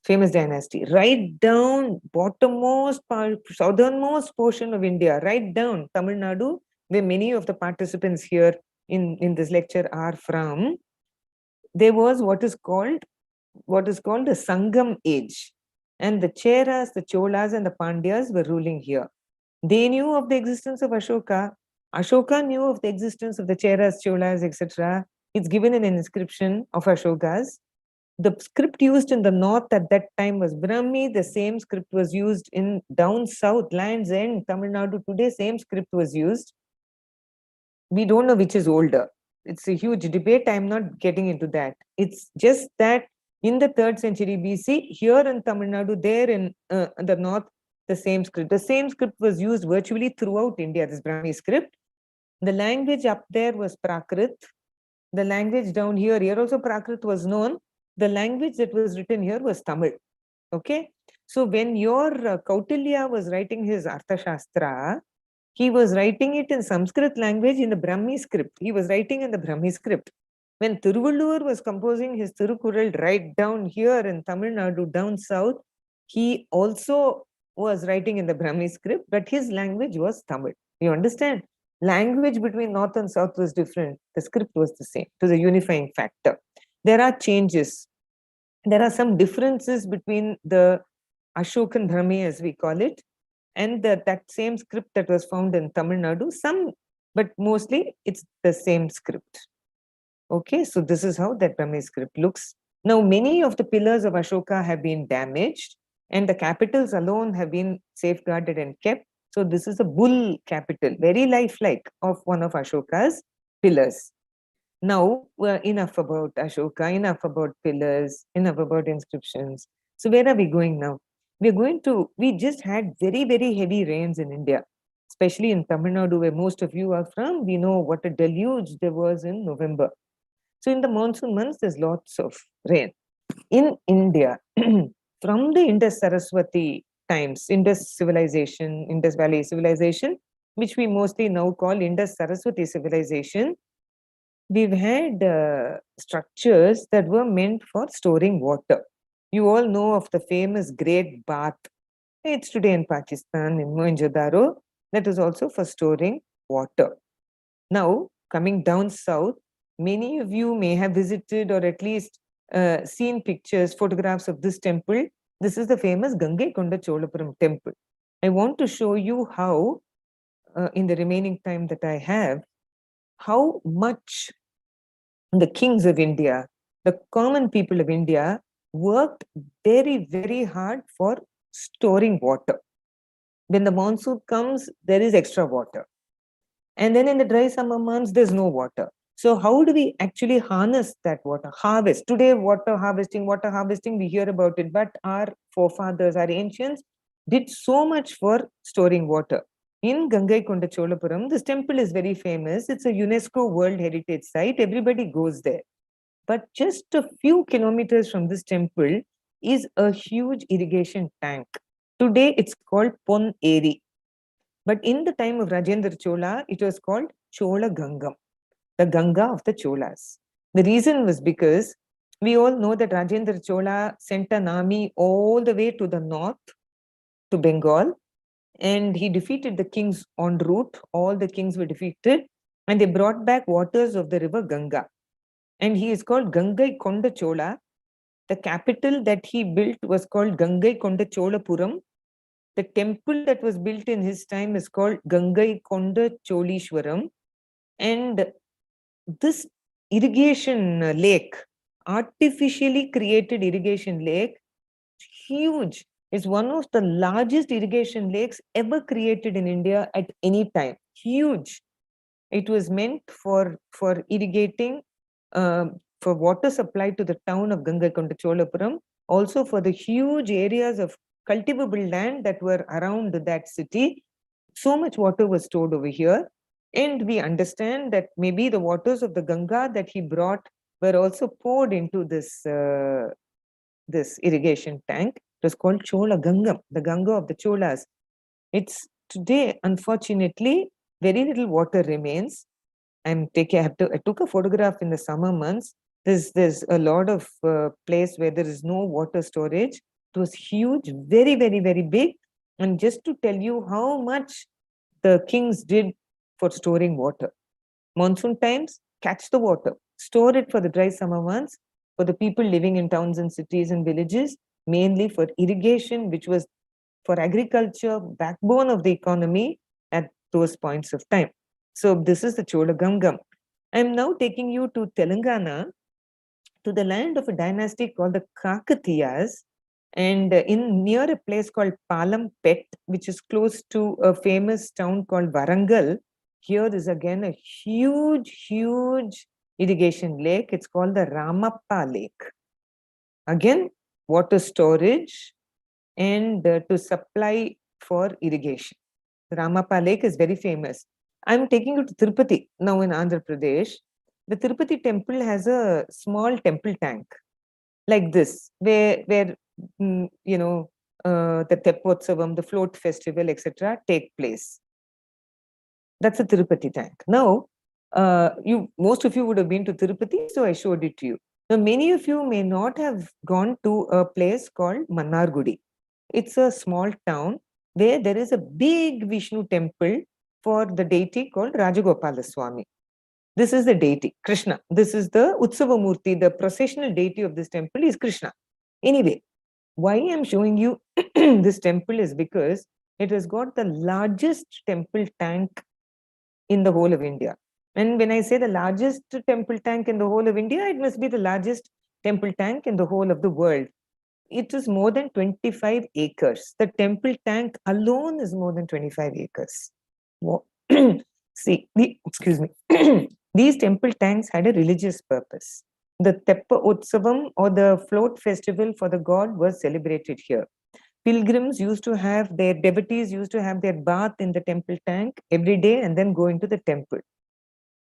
Famous dynasty, right down bottommost part, southernmost portion of India, right down Tamil Nadu, where many of the participants here in this lecture are from. There was what is called the Sangam age, and the Cheras, the Cholas, and the Pandyas were ruling here. They knew of the existence of Ashoka. Ashoka knew of the existence of the Cheras, Cholas, etc. It's given in an inscription of Ashokas. The script used in the north at that time was Brahmi. The same script was used in down south, Lands End, Tamil Nadu. Today, same script was used. We don't know which is older. It's a huge debate. I'm not getting into that. It's just that in the 3rd century BC, here in Tamil Nadu, there in the north, the same script. The same script was used virtually throughout India, this Brahmi script. The language up there was Prakrit. The language down here also Prakrit was known. The language that was written here was Tamil. Okay. So when your Kautilya was writing his Arthashastra, he was writing it in Sanskrit language in the Brahmi script. He was writing in the Brahmi script. When Thiruvallur was composing his Thirukural right down here in Tamil Nadu, down south, he also was writing in the Brahmi script, but his language was Tamil. You understand? Language between north and south was different. The script was the same. It was a unifying factor. There are changes. There are some differences between the Ashokan Brahmi, as we call it, and that same script that was found in Tamil Nadu. Some, but mostly it's the same script. Okay, so this is how that Brahmi script looks. Now, many of the pillars of Ashoka have been damaged, and the capitals alone have been safeguarded and kept. So this is a bull capital, very lifelike, of one of Ashoka's pillars. Now, enough about Ashoka, enough about pillars, enough about inscriptions. So where are we going now? We just had very, very heavy rains in India. especially in Tamil Nadu, where most of you are from, we know what a deluge there was in November. So in the monsoon months, there's lots of rain. In India, from the Indus Saraswati times, Indus civilization, Indus Valley civilization, which we mostly now call Indus Saraswati civilization, we've had structures that were meant for storing water. You all know of the famous Great Bath. It's today in Pakistan, in Mohenjo-daro. That is also for storing water. Now, coming down south, many of you may have visited or at least seen pictures, photographs of this temple. This is the famous Kunda Cholapuram temple. I want to show you how, in the remaining time that I have, how much the kings of India, the common people of India, worked very, very hard for storing water. When the monsoon comes, there is extra water. And then in the dry summer months, there's no water. So how do we actually harness that water? Harvest. Today, water harvesting, we hear about it. But our forefathers, our ancients, did so much for storing water. In Kunda Cholapuram, this temple is very famous. It's a UNESCO World Heritage Site. Everybody goes there. But just a few kilometers from this temple is a huge irrigation tank. Today, it's called Pon Eri. But in the time of Rajendra Chola, it was called Chola Gangam, the Ganga of the Cholas. The reason was because we all know that Rajendra Chola sent an army all the way to the north, to Bengal, and he defeated the kings en route. All the kings were defeated, and they brought back waters of the river Ganga. And he is called Gangai Konda Chola. The capital that he built was called Gangai Konda Cholapuram. The temple that was built in his time is called Gangai Konda Cholishwaram. And this irrigation lake, artificially created irrigation lake, huge, is one of the largest irrigation lakes ever created in India at any time. Huge. It was meant for irrigating, for water supply to the town of Gangai Konda Cholapuram, also for the huge areas of cultivable land that were around that city. So much water was stored over here. And we understand that maybe the waters of the Ganga that he brought were also poured into this, this irrigation tank. It was called Chola Gangam, the Ganga of the Cholas. It's today, unfortunately, very little water remains. I took a photograph in the summer months. There's a lot of place where there is no water storage. It was huge, very, very, very big. And just to tell you how much the kings did for storing water. Monsoon times, catch the water, store it for the dry summer months, for the people living in towns and cities and villages, mainly for irrigation, which was for agriculture, backbone of the economy at those points of time. So this is the Chola Gangam. I'm now taking you to Telangana, to the land of a dynasty called the Kakatiyas, and in near a place called Palampet, which is close to a famous town called Varangal. Here is again a huge, huge irrigation lake. It's called the Ramapa Lake. Again, water storage and to supply for irrigation. The Ramapa Lake is very famous. I'm taking you to Tirupati now in Andhra Pradesh. The Tirupati temple has a small temple tank like this, where you know, the Teppotsavam, the float festival, etc. take place. That's a Tirupati tank. Now, most of you would have been to Tirupati, so I showed it to you. Now, many of you may not have gone to a place called Mannargudi. It's a small town where there is a big Vishnu temple for the deity called Rajagopala Swami. This is the deity, Krishna. This is the Utsavamurti, the processional deity of this temple is Krishna. Anyway, why I'm showing you this temple is because it has got the largest temple tank in the whole of India. And when I say the largest temple tank in the whole of India, it must be the largest temple tank in the whole of the world. It is more than 25 acres. The temple tank alone is more than 25 acres. See, excuse me. These temple tanks had a religious purpose. The Teppa Utsavam, or the float festival for the god, was celebrated here. Pilgrims used to have, their devotees used to have their bath in the temple tank every day and then go into the temple.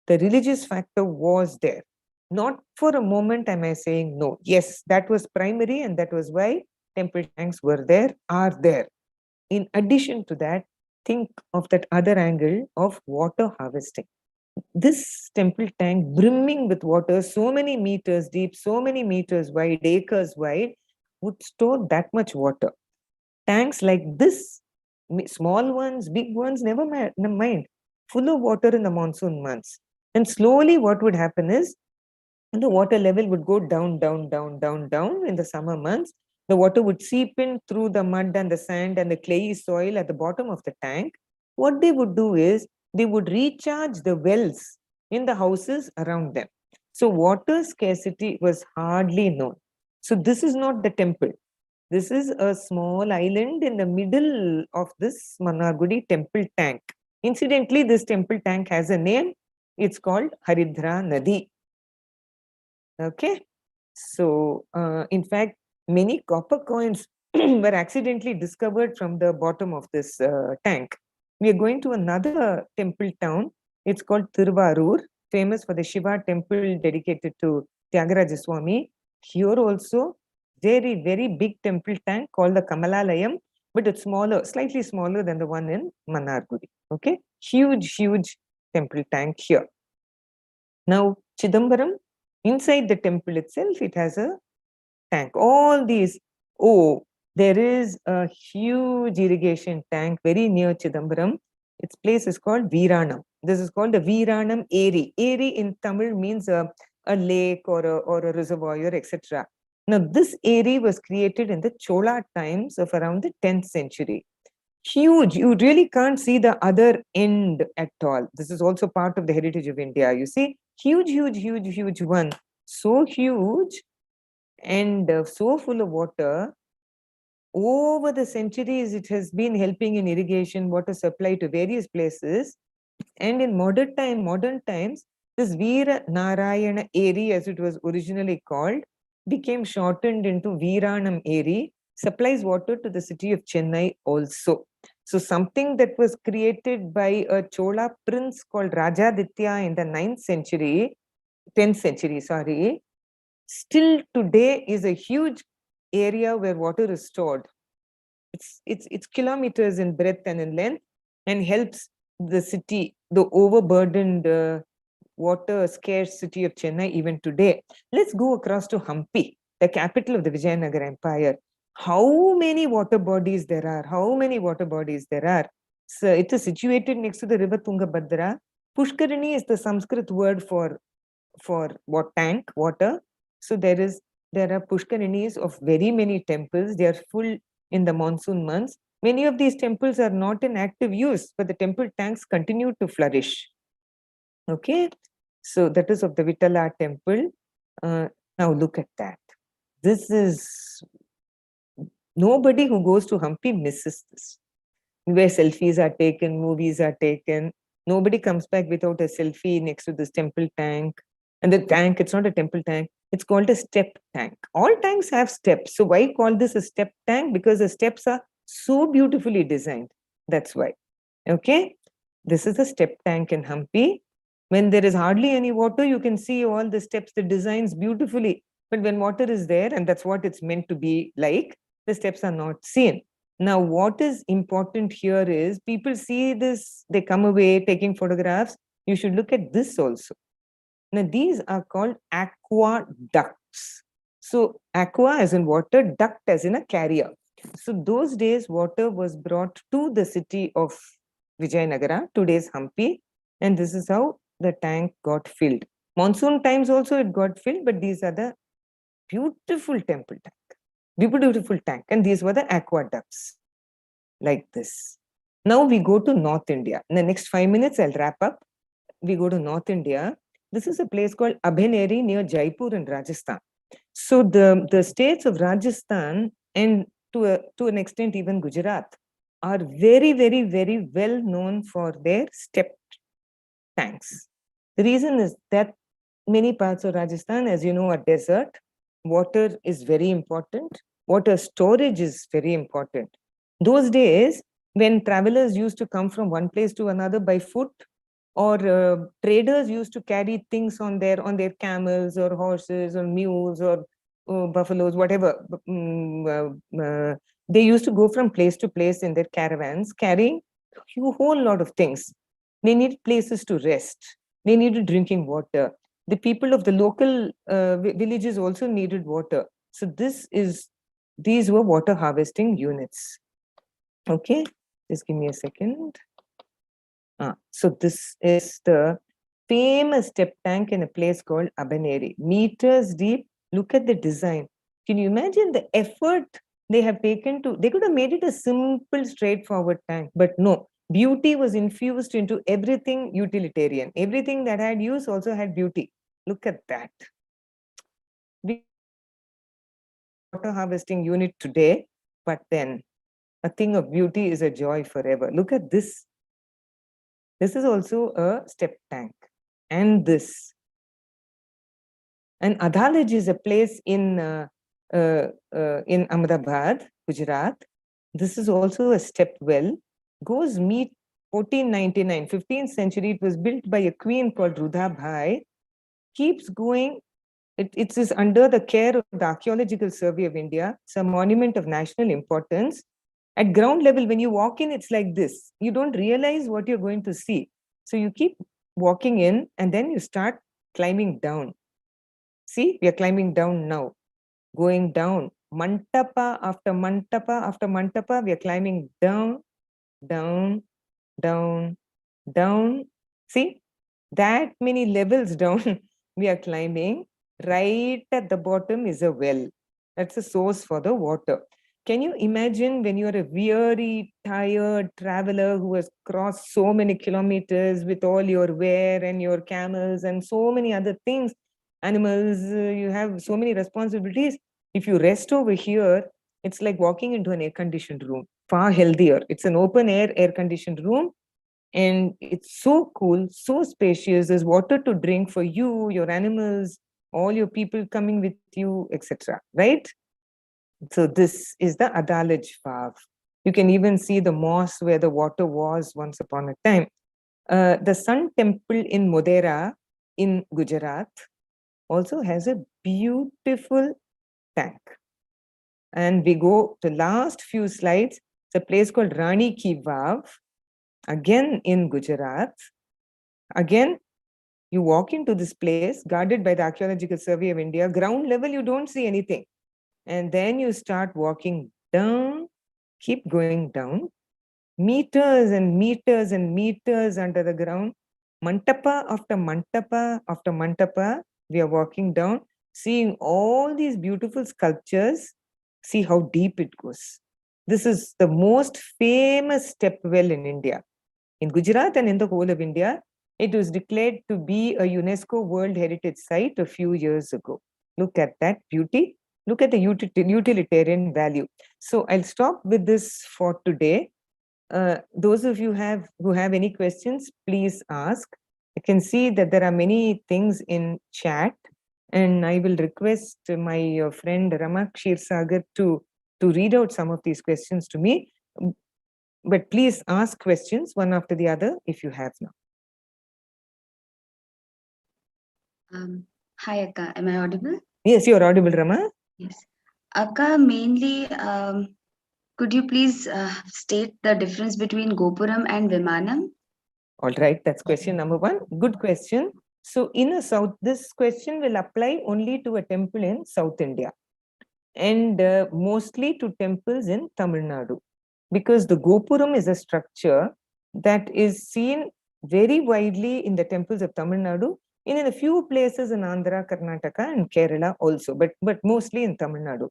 The religious factor was there. Not for a moment am I saying no. Yes, that was primary, and that was why temple tanks were there, are there. In addition to that, think of that other angle of water harvesting. This temple tank brimming with water, so many meters deep, so many meters wide, acres wide, would store that much water. Tanks like this, small ones, big ones, never mind, full of water in the monsoon months. And slowly what would happen is the water level would go down, down, down, down, down in the summer months. The water would seep in through the mud and the sand and the clayey soil at the bottom of the tank. What they would do is they would recharge the wells in the houses around them. So water scarcity was hardly known. So this is not the temple. This is a small island in the middle of this Manargudi temple tank. Incidentally, this temple tank has a name. It's called Haridra Nadi. Okay. So, in fact, many copper coins were accidentally discovered from the bottom of this tank. We are going to another temple town. It's called Thiruvarur, famous for the Shiva temple dedicated to Tyagaraja Swami. Here also, very, very big temple tank called the Kamalalayam, but it's smaller, slightly smaller than the one in Manargudi. Okay, huge, huge temple tank here. Now, Chidambaram, inside the temple itself, it has a tank. All these, there is a huge irrigation tank very near Chidambaram. Its place is called Viranam. This is called the Viranam Area. Area in Tamil means a lake or a reservoir, etc. Now, this area was created in the Chola times of around the 10th century. Huge. You really can't see the other end at all. This is also part of the heritage of India. You see, huge, huge, huge, huge one. So huge and so full of water. Over the centuries, it has been helping in irrigation, water supply to various places. And in modern times, this Veera Narayana area, as it was originally called, became shortened into Viranam area, supplies water to the city of Chennai also. So something that was created by a Chola prince called Rajaditya in the 9th century, 10th century, sorry, still today is a huge area where water is stored. It's kilometers in breadth and in length, and helps the city, the overburdened water scarce city of Chennai even today. Let's go across to Hampi, the capital of the Vijayanagara Empire. How many water bodies there are? How many water bodies there are? So it is situated next to the river Tungabhadra. Pushkarini is the Sanskrit word for what, tank, water. So there are Pushkarinis of very many temples. They are full in the monsoon months. Many of these temples are not in active use, but the temple tanks continue to flourish. Okay, so that is of the Vitala temple. Now look at that. This is, nobody who goes to Hampi misses this. Where selfies are taken, movies are taken. Nobody comes back without a selfie next to this temple tank. And the tank, it's not a temple tank. It's called a step tank. All tanks have steps. So why call this a step tank? Because the steps are so beautifully designed. That's why. Okay. This is a step tank in Hampi. When there is hardly any water, you can see all the steps, the designs beautifully. But when water is there, and that's what it's meant to be like, the steps are not seen. Now, what is important here is people see this, they come away taking photographs. You should look at this also. Now, these are called aqua ducts. So, aqua as in water, duct as in a carrier. So, those days, water was brought to the city of Vijayanagara, today's Hampi, and this is how the tank got filled. Monsoon times also it got filled, but these are the beautiful temple tank. Beautiful tank. And these were the aqueducts, like this. Now we go to North India. In the next 5 minutes, I'll wrap up. We go to North India. This is a place called Abhineri near Jaipur in Rajasthan. So the states of Rajasthan and to an extent even Gujarat are very, very, very well known for their stepped tanks. The reason is that many parts of Rajasthan, as you know, are desert. Water is very important. Water storage is very important. Those days, when travelers used to come from one place to another by foot, or traders used to carry things on their camels or horses or mules or buffaloes, whatever. They used to go from place to place in their caravans, carrying a whole lot of things. They needed places to rest. They needed drinking water. The people of the local villages also needed water. So these were water harvesting units. Okay, just give me a second. So this is the famous step tank in a place called Abaneri, meters deep. Look at the design. Can you imagine the effort they have taken to, they could have made it a simple, straightforward tank, but no, beauty was infused into everything utilitarian. Everything that had use also had beauty. Look at that. Water harvesting unit today, but then a thing of beauty is a joy forever. Look at this. This is also a step tank. And this. And Adalaj is a place in Ahmedabad, Gujarat. This is also a step well. Goes meet 1499, 15th century. It was built by a queen called Rudha Bhai. Keeps going. It is under the care of the Archaeological Survey of India. It's a monument of national importance. At ground level, when you walk in, it's like this. You don't realize what you're going to see. So you keep walking in and then you start climbing down. See, we are climbing down now. Going down. Mantapa after mantapa after mantapa, we are climbing down, down, down, down. See, that many levels down we are climbing. Right at the bottom is a well. That's a source for the water. Can you imagine when you are a weary, tired traveler who has crossed so many kilometers with all your wear and your camels and so many other things, animals, you have so many responsibilities. If you rest over here, it's like walking into an air-conditioned room, far healthier. It's an open air-conditioned room. And it's so cool, so spacious. There's water to drink for you, your animals, all your people coming with you, etc. Right? So this is the Adalaj Vav. You can even see the moss where the water was once upon a time. The Sun Temple in Modera in Gujarat also has a beautiful tank. And we go to last few slides. It's a place called Rani Ki Vav, again in Gujarat. Again, you walk into this place guarded by the Archaeological Survey of India. Ground level, you don't see anything. And then you start walking down, keep going down, meters and meters and meters under the ground. Mantapa after mantapa after mantapa, we are walking down, seeing all these beautiful sculptures. See how deep it goes. This is the most famous step well in India. In Gujarat and in the whole of India, it was declared to be a UNESCO World Heritage Site a few years ago. Look at that beauty. Look at the utilitarian value. So I'll stop with this for today. Those of you who have any questions, please ask. I can see that there are many things in chat, and I will request my friend Ramak Shirsagar to read out some of these questions to me. But please ask questions one after the other if you have now. Hi, Akka. Am I audible? Yes, you're audible, Rama. Yes. Akka, mainly, could you please state the difference between Gopuram and Vimanam? All right, that's question number one. Good question. So in a south, this question will apply only to a temple in South India and mostly to temples in Tamil Nadu, because the Gopuram is a structure that is seen very widely in the temples of Tamil Nadu, and in a few places in Andhra, Karnataka and Kerala also, but mostly in Tamil Nadu.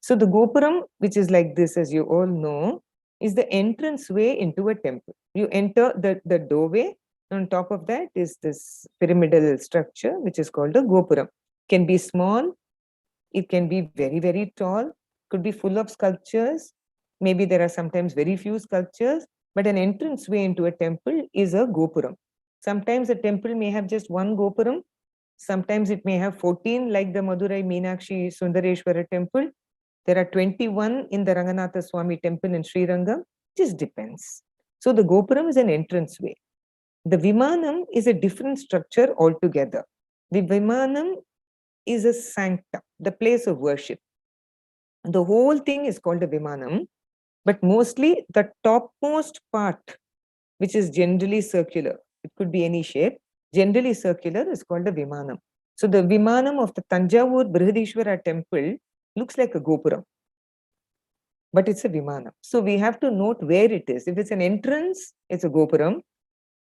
So the Gopuram, which is like this, as you all know, is the entrance way into a temple. You enter the doorway. On top of that is this pyramidal structure, which is called a Gopuram. Can be small. It can be very, very tall. Could be full of sculptures. Maybe there are sometimes very few sculptures. But an entrance way into a temple is a Gopuram. Sometimes a temple may have just one Gopuram. Sometimes it may have 14, like the Madurai Meenakshi Sundareshwara temple. There are 21 in the Ranganatha Swami temple in Srirangam. Just depends. So the Gopuram is an entranceway. The Vimanam is a different structure altogether. The Vimanam is a sanctum, the place of worship. The whole thing is called a Vimanam, but mostly the topmost part, which is generally circular, it could be any shape, generally circular, is called a Vimanam. So the Vimanam of the Tanjavur Brihadishwara temple looks like a Gopuram, but it's a Vimanam. So we have to note where it is. If it's an entrance, it's a Gopuram.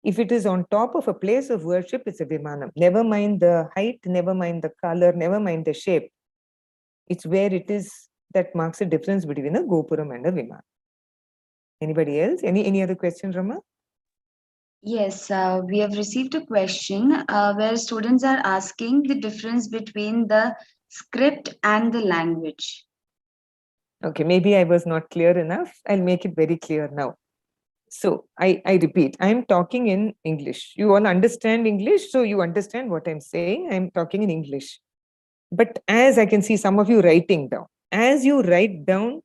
If it is on top of a place of worship, it's a Vimanam. Never mind the height, never mind the color, never mind the shape. It's where it is that marks a difference between a Gopuram and a Vimanam. Anybody else? Any other questions, Rama? Yes, we have received a question where students are asking the difference between the script and the language. Okay, maybe I was not clear enough. I'll make it very clear now. So I repeat, I'm talking in English. You all understand English, so you understand what I'm saying. I'm talking in English. But as I can see some of you writing down, as you write down,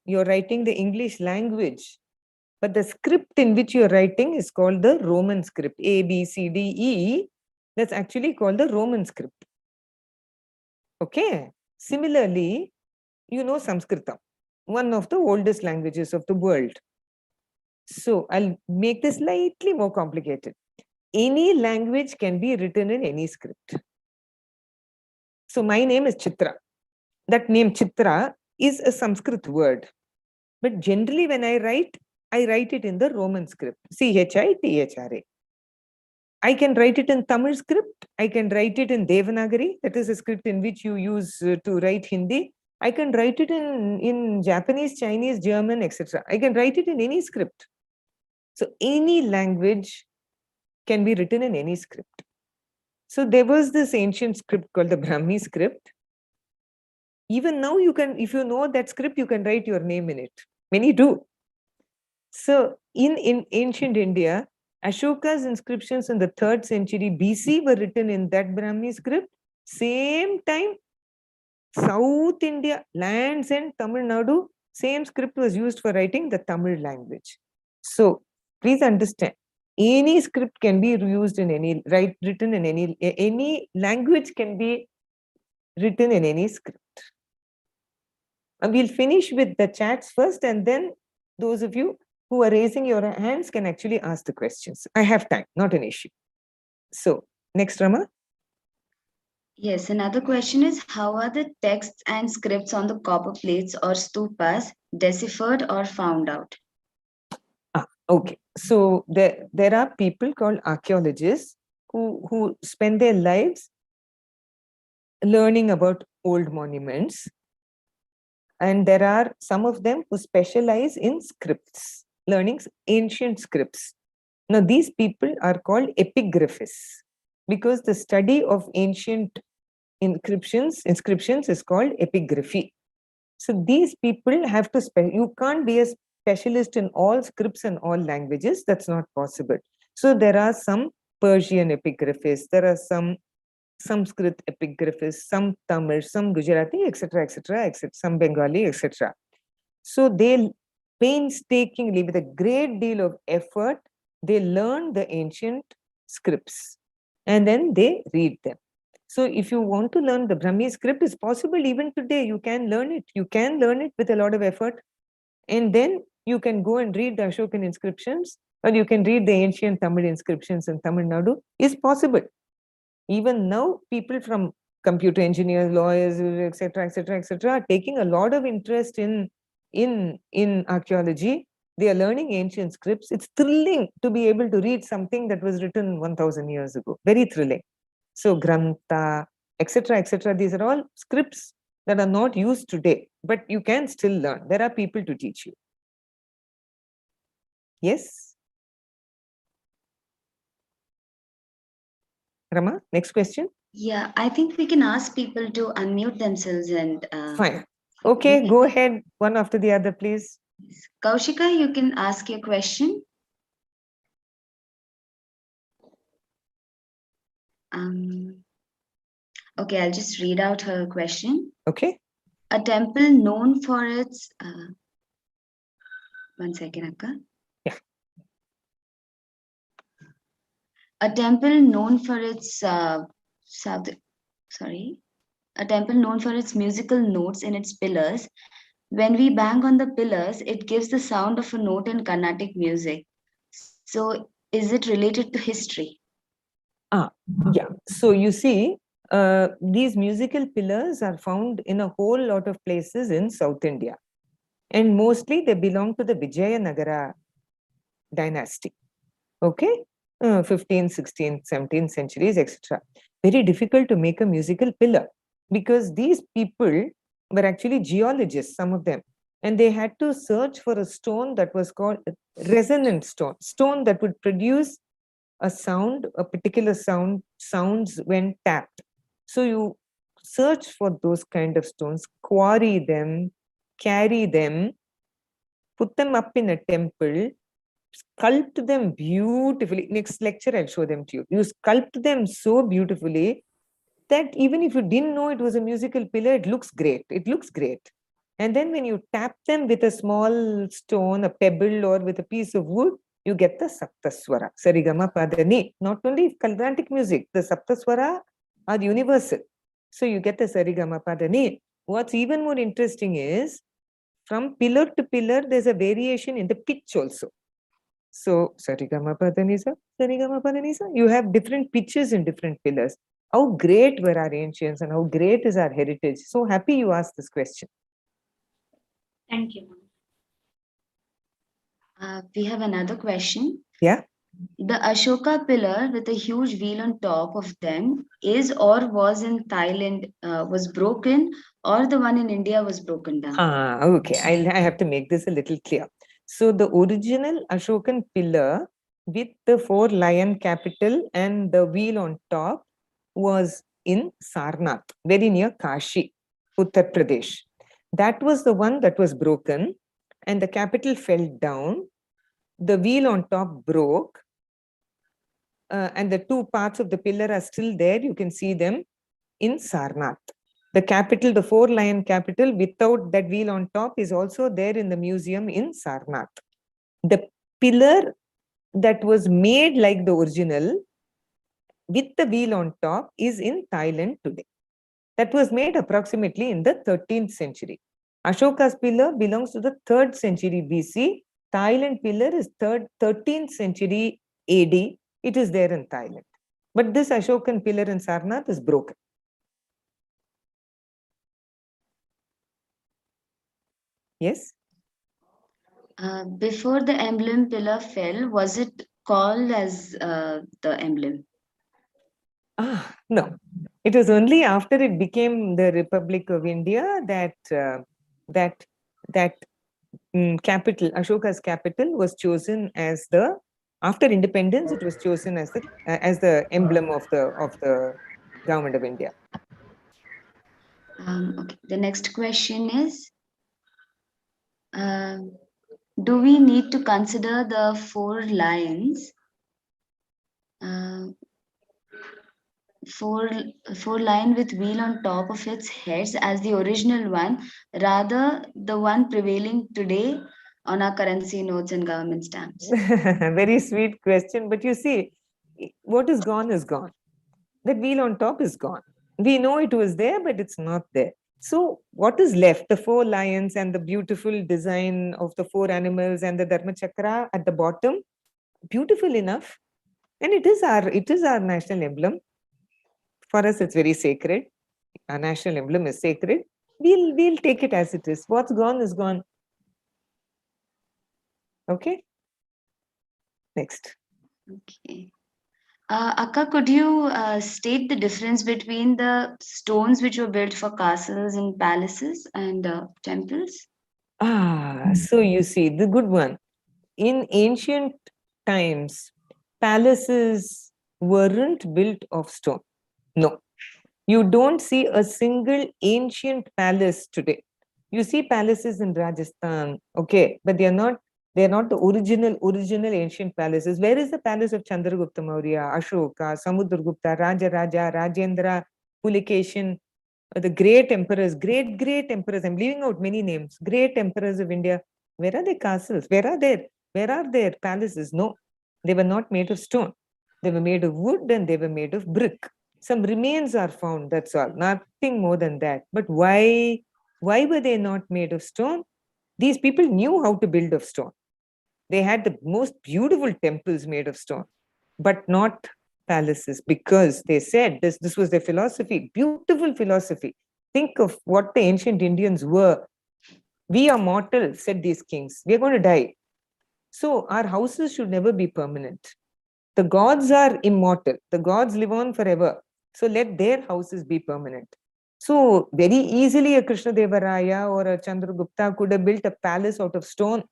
you're writing the English language. But the script in which you're writing is called the Roman script. A, B, C, D, E. That's actually called the Roman script. Okay. Similarly, you know Sanskritam, one of the oldest languages of the world. So I'll make this slightly more complicated. Any language can be written in any script. So my name is Chithra. That name Chithra is a Sanskrit word. But generally when I write it in the Roman script, Chithra. I can write it in Tamil script. I can write it in Devanagari. That is a script in which you use to write Hindi. I can write it in Japanese, Chinese, German, etc. I can write it in any script. So any language can be written in any script. So there was this ancient script called the Brahmi Script. Even now you can, if you know that script, you can write your name in it. Many do. So in ancient India, Ashoka's inscriptions in the 3rd century BC were written in that Brahmi script. Same time, South India, lands and Tamil Nadu, same script was used for writing the Tamil language. So please understand, any script can be used in written in any language can be written in any script. And we'll finish with the chats first, and then those of you who are raising your hands can actually ask the questions. I have time, not an issue. So next, Rama. Yes, another question is, how are the texts and scripts on the copper plates or stupas deciphered or found out? Okay, so there are people called archaeologists who spend their lives learning about old monuments, and there are some of them who specialize in scripts, learning ancient scripts. Now these people are called epigraphists because the study of ancient inscriptions is called epigraphy. So these people have to you can't be a specialist in all scripts and all languages. That's not possible. So there are some Persian epigraphists, there are some Sanskrit epigraphists, some Tamil, some Gujarati, etc., some Bengali, etc. So they painstakingly, with a great deal of effort, they learn the ancient scripts and then they read them. So if you want to learn the Brahmi script, it's possible even today. You can learn it. You can learn it with a lot of effort. And then you can go and read the Ashokan inscriptions, or you can read the ancient Tamil inscriptions in Tamil Nadu. It's possible. Even now, people from computer engineers, lawyers, etc., are taking a lot of interest in archaeology. They are learning ancient scripts. It's thrilling to be able to read something that was written 1000 years ago. Very thrilling. So Grantha, etc., these are all scripts that are not used today, but you can still learn. There are people to teach you. Yes? Rama, next question. Yeah, I think we can ask people to unmute themselves and... Fine. Okay, go ahead, one after the other, please. Kaushika, you can ask your question. Okay, I'll just read out her question. Okay. a temple known for its... one second, Akka. Yeah. A temple known for its a temple known for its musical notes in its pillars. When we bang on the pillars, it gives the sound of a note in Carnatic music. So, is it related to history? Yeah. So you see, these musical pillars are found in a whole lot of places in South India. And mostly they belong to the Vijayanagara Dynasty. Okay? 15th, 16th, 17th centuries, etc. Very difficult to make a musical pillar because these people were actually geologists, some of them. And they had to search for a stone that was called resonant stone that would produce a sound, a particular sounds when tapped. So you search for those kind of stones, quarry them, carry them, put them up in a temple, sculpt them beautifully. Next lecture, I'll show them to you. You sculpt them so beautifully that even if you didn't know it was a musical pillar, it looks great. It looks great. And then when you tap them with a small stone, a pebble, or with a piece of wood, you get the Saptaswara, Sarigama Padani. Not only Carnatic music, the Saptaswara are universal. So you get the Sarigama Padani. What's even more interesting is, from pillar to pillar, there's a variation in the pitch also. So Sarigama Padanisa, Sarigama Padanisa, you have different pitches in different pillars. How great were our ancients and how great is our heritage? So happy you asked this question. Thank you. We have another question. Yeah. The Ashoka pillar with a huge wheel on top of them is or was in Thailand was broken, or the one in India was broken down? Okay. I have to make this a little clear. So the original Ashokan pillar with the 4 lion capital and the wheel on top was in Sarnath, very near Kashi, Uttar Pradesh. That was the one that was broken and the capital fell down. The wheel on top broke and the 2 parts of the pillar are still there. You can see them in Sarnath. The capital, the 4 lion capital without that wheel on top is also there in the museum in Sarnath. The pillar that was made like the original with the wheel on top is in Thailand today. That was made approximately in the 13th century. Ashoka's pillar belongs to the 3rd century BC. Thailand pillar is 13th century AD. It is there in Thailand. But this Ashokan pillar in Sarnath is broken. Yes? Before the emblem pillar fell, was it called as the emblem? No. It was only after it became the Republic of India that capital, Ashoka's capital, was chosen as the, after independence, it was chosen as the emblem of the government of India. Okay. The next question is, do we need to consider the 4 lions, four lion with wheel on top of its heads as the original one, rather the one prevailing today on our currency notes and government stamps? Very sweet question, but you see, what is gone is gone. That wheel on top is gone. We know it was there, but it's not there. So what is left? The 4 lions and the beautiful design of the 4 animals and the Dharma Chakra at the bottom. Beautiful enough. And it is our national emblem. For us, it's very sacred. Our national emblem is sacred. We'll take it as it is. What's gone is gone. Okay. Next. Okay. Akka, could you state the difference between the stones which were built for castles and palaces and temples? So you see, the good one. In ancient times, palaces weren't built of stone. No. You don't see a single ancient palace today. You see palaces in Rajasthan, okay, but they are not the original ancient palaces. Where is the palace of Chandragupta Maurya, Ashoka, Samudragupta, Raja, Rajendra, Pulikeshin? The great emperors, great emperors, I'm leaving out many names, great emperors of India, where are their castles? Where are their palaces? No, they were not made of stone. They were made of wood and they were made of brick. Some remains are found, that's all, nothing more than that. But why were they not made of stone? These people knew how to build of stone. They had the most beautiful temples made of stone, but not palaces, because they said this was their philosophy, beautiful philosophy. Think of what the ancient Indians were. We are mortal, said these kings. We are going to die. So our houses should never be permanent. The gods are immortal. The gods live on forever. So let their houses be permanent. So very easily a Krishna Deva Raya or a Chandragupta could have built a palace out of stone.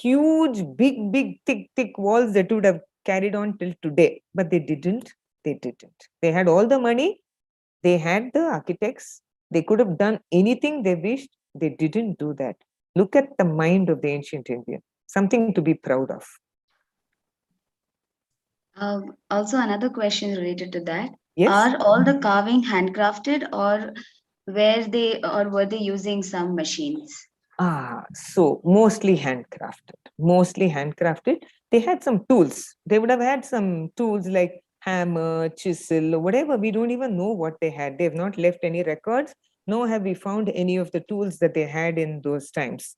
Huge, big, thick walls that would have carried on till today. But they didn't. They had all the money. They had the architects. They could have done anything they wished. They didn't do that. Look at the mind of the ancient Indian. Something to be proud of. Also, another question related to that. Yes. Are all the carving handcrafted, or were they using some machines? So mostly handcrafted. They had some tools. They would have had some tools like hammer, chisel, whatever. We don't even know what they had. They have not left any records, nor have we found any of the tools that they had in those times.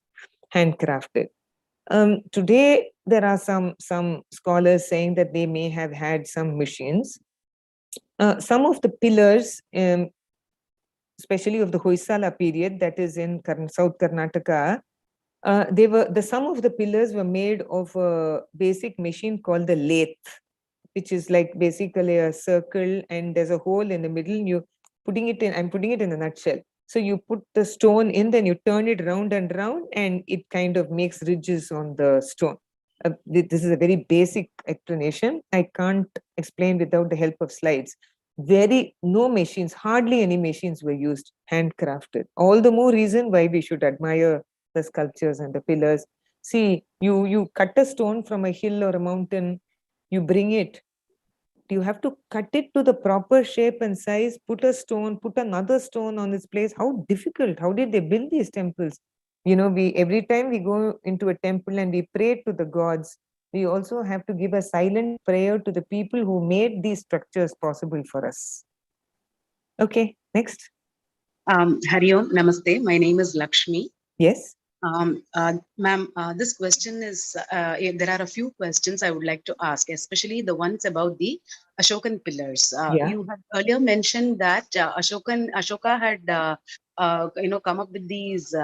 Handcrafted. Today, there are some scholars saying that they may have had some machines. Some of the pillars, especially of the Hoysala period, that is in South Karnataka, some of the pillars were made of a basic machine called the lathe, which is like basically a circle and there's a hole in the middle. I'm putting it in a nutshell. So you put the stone in, then you turn it round and round, and it kind of makes ridges on the stone. This is a very basic explanation. I can't explain without the help of slides. No machines, hardly any machines were used, handcrafted. All the more reason why we should admire the sculptures and the pillars. See, you cut a stone from a hill or a mountain, you bring it. You have to cut it to the proper shape and size, put another stone on its place. How difficult. How did they build these temples? Every time we go into a temple and we pray to the gods, we also have to give a silent prayer to the people who made these structures possible for us. Okay, next. Hari Om, Namaste. My name is Lakshmi. Yes. Ma'am, this question is, there are a few questions I would like to ask, especially the ones about the Ashokan pillars. You had earlier mentioned that Ashoka had, come up with these,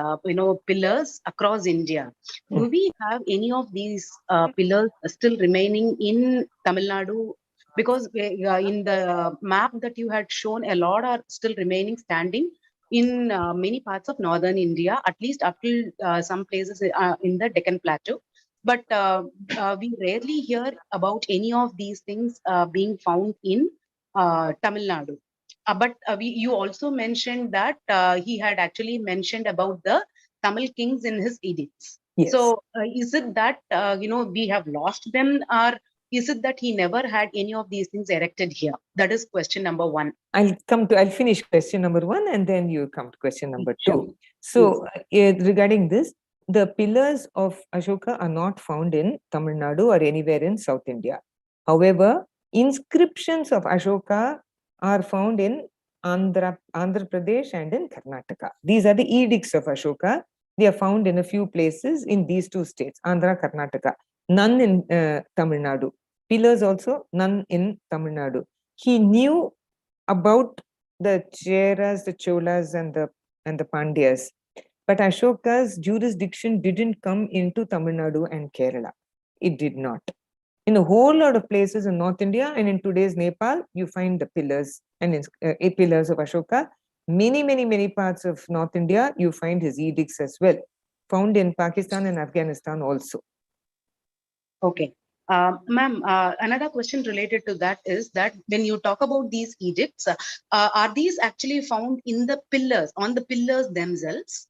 pillars across India. Do we have any of these pillars still remaining in Tamil Nadu? Because in the map that you had shown, a lot are still remaining standing in many parts of northern India, at least up to some places in the Deccan Plateau. But we rarely hear about any of these things being found in Tamil Nadu. But you also mentioned that he had actually mentioned about the Tamil kings in his edicts. Yes. So is it that, we have lost them, or is it that he never had any of these things erected here? That is question number one. I'll finish question number one and then you come to question number two. Sure. So regarding this, the pillars of Ashoka are not found in Tamil Nadu or anywhere in South India. However, inscriptions of Ashoka are found in Andhra Pradesh and in Karnataka. These are the edicts of Ashoka. They are found in a few places in these two states, Andhra, Karnataka. None in Tamil Nadu. Pillars also, none in Tamil Nadu. He knew about the Cheras, the Cholas, and the Pandyas, but Ashoka's jurisdiction didn't come into Tamil Nadu and Kerala. It did not. In a whole lot of places in North India and in today's Nepal, you find the pillars and pillars of Ashoka. Many parts of North India, you find his edicts as well, found in Pakistan and Afghanistan also. Okay. Ma'am, another question related to that is that when you talk about these edicts, are these actually found in the pillars, on the pillars themselves?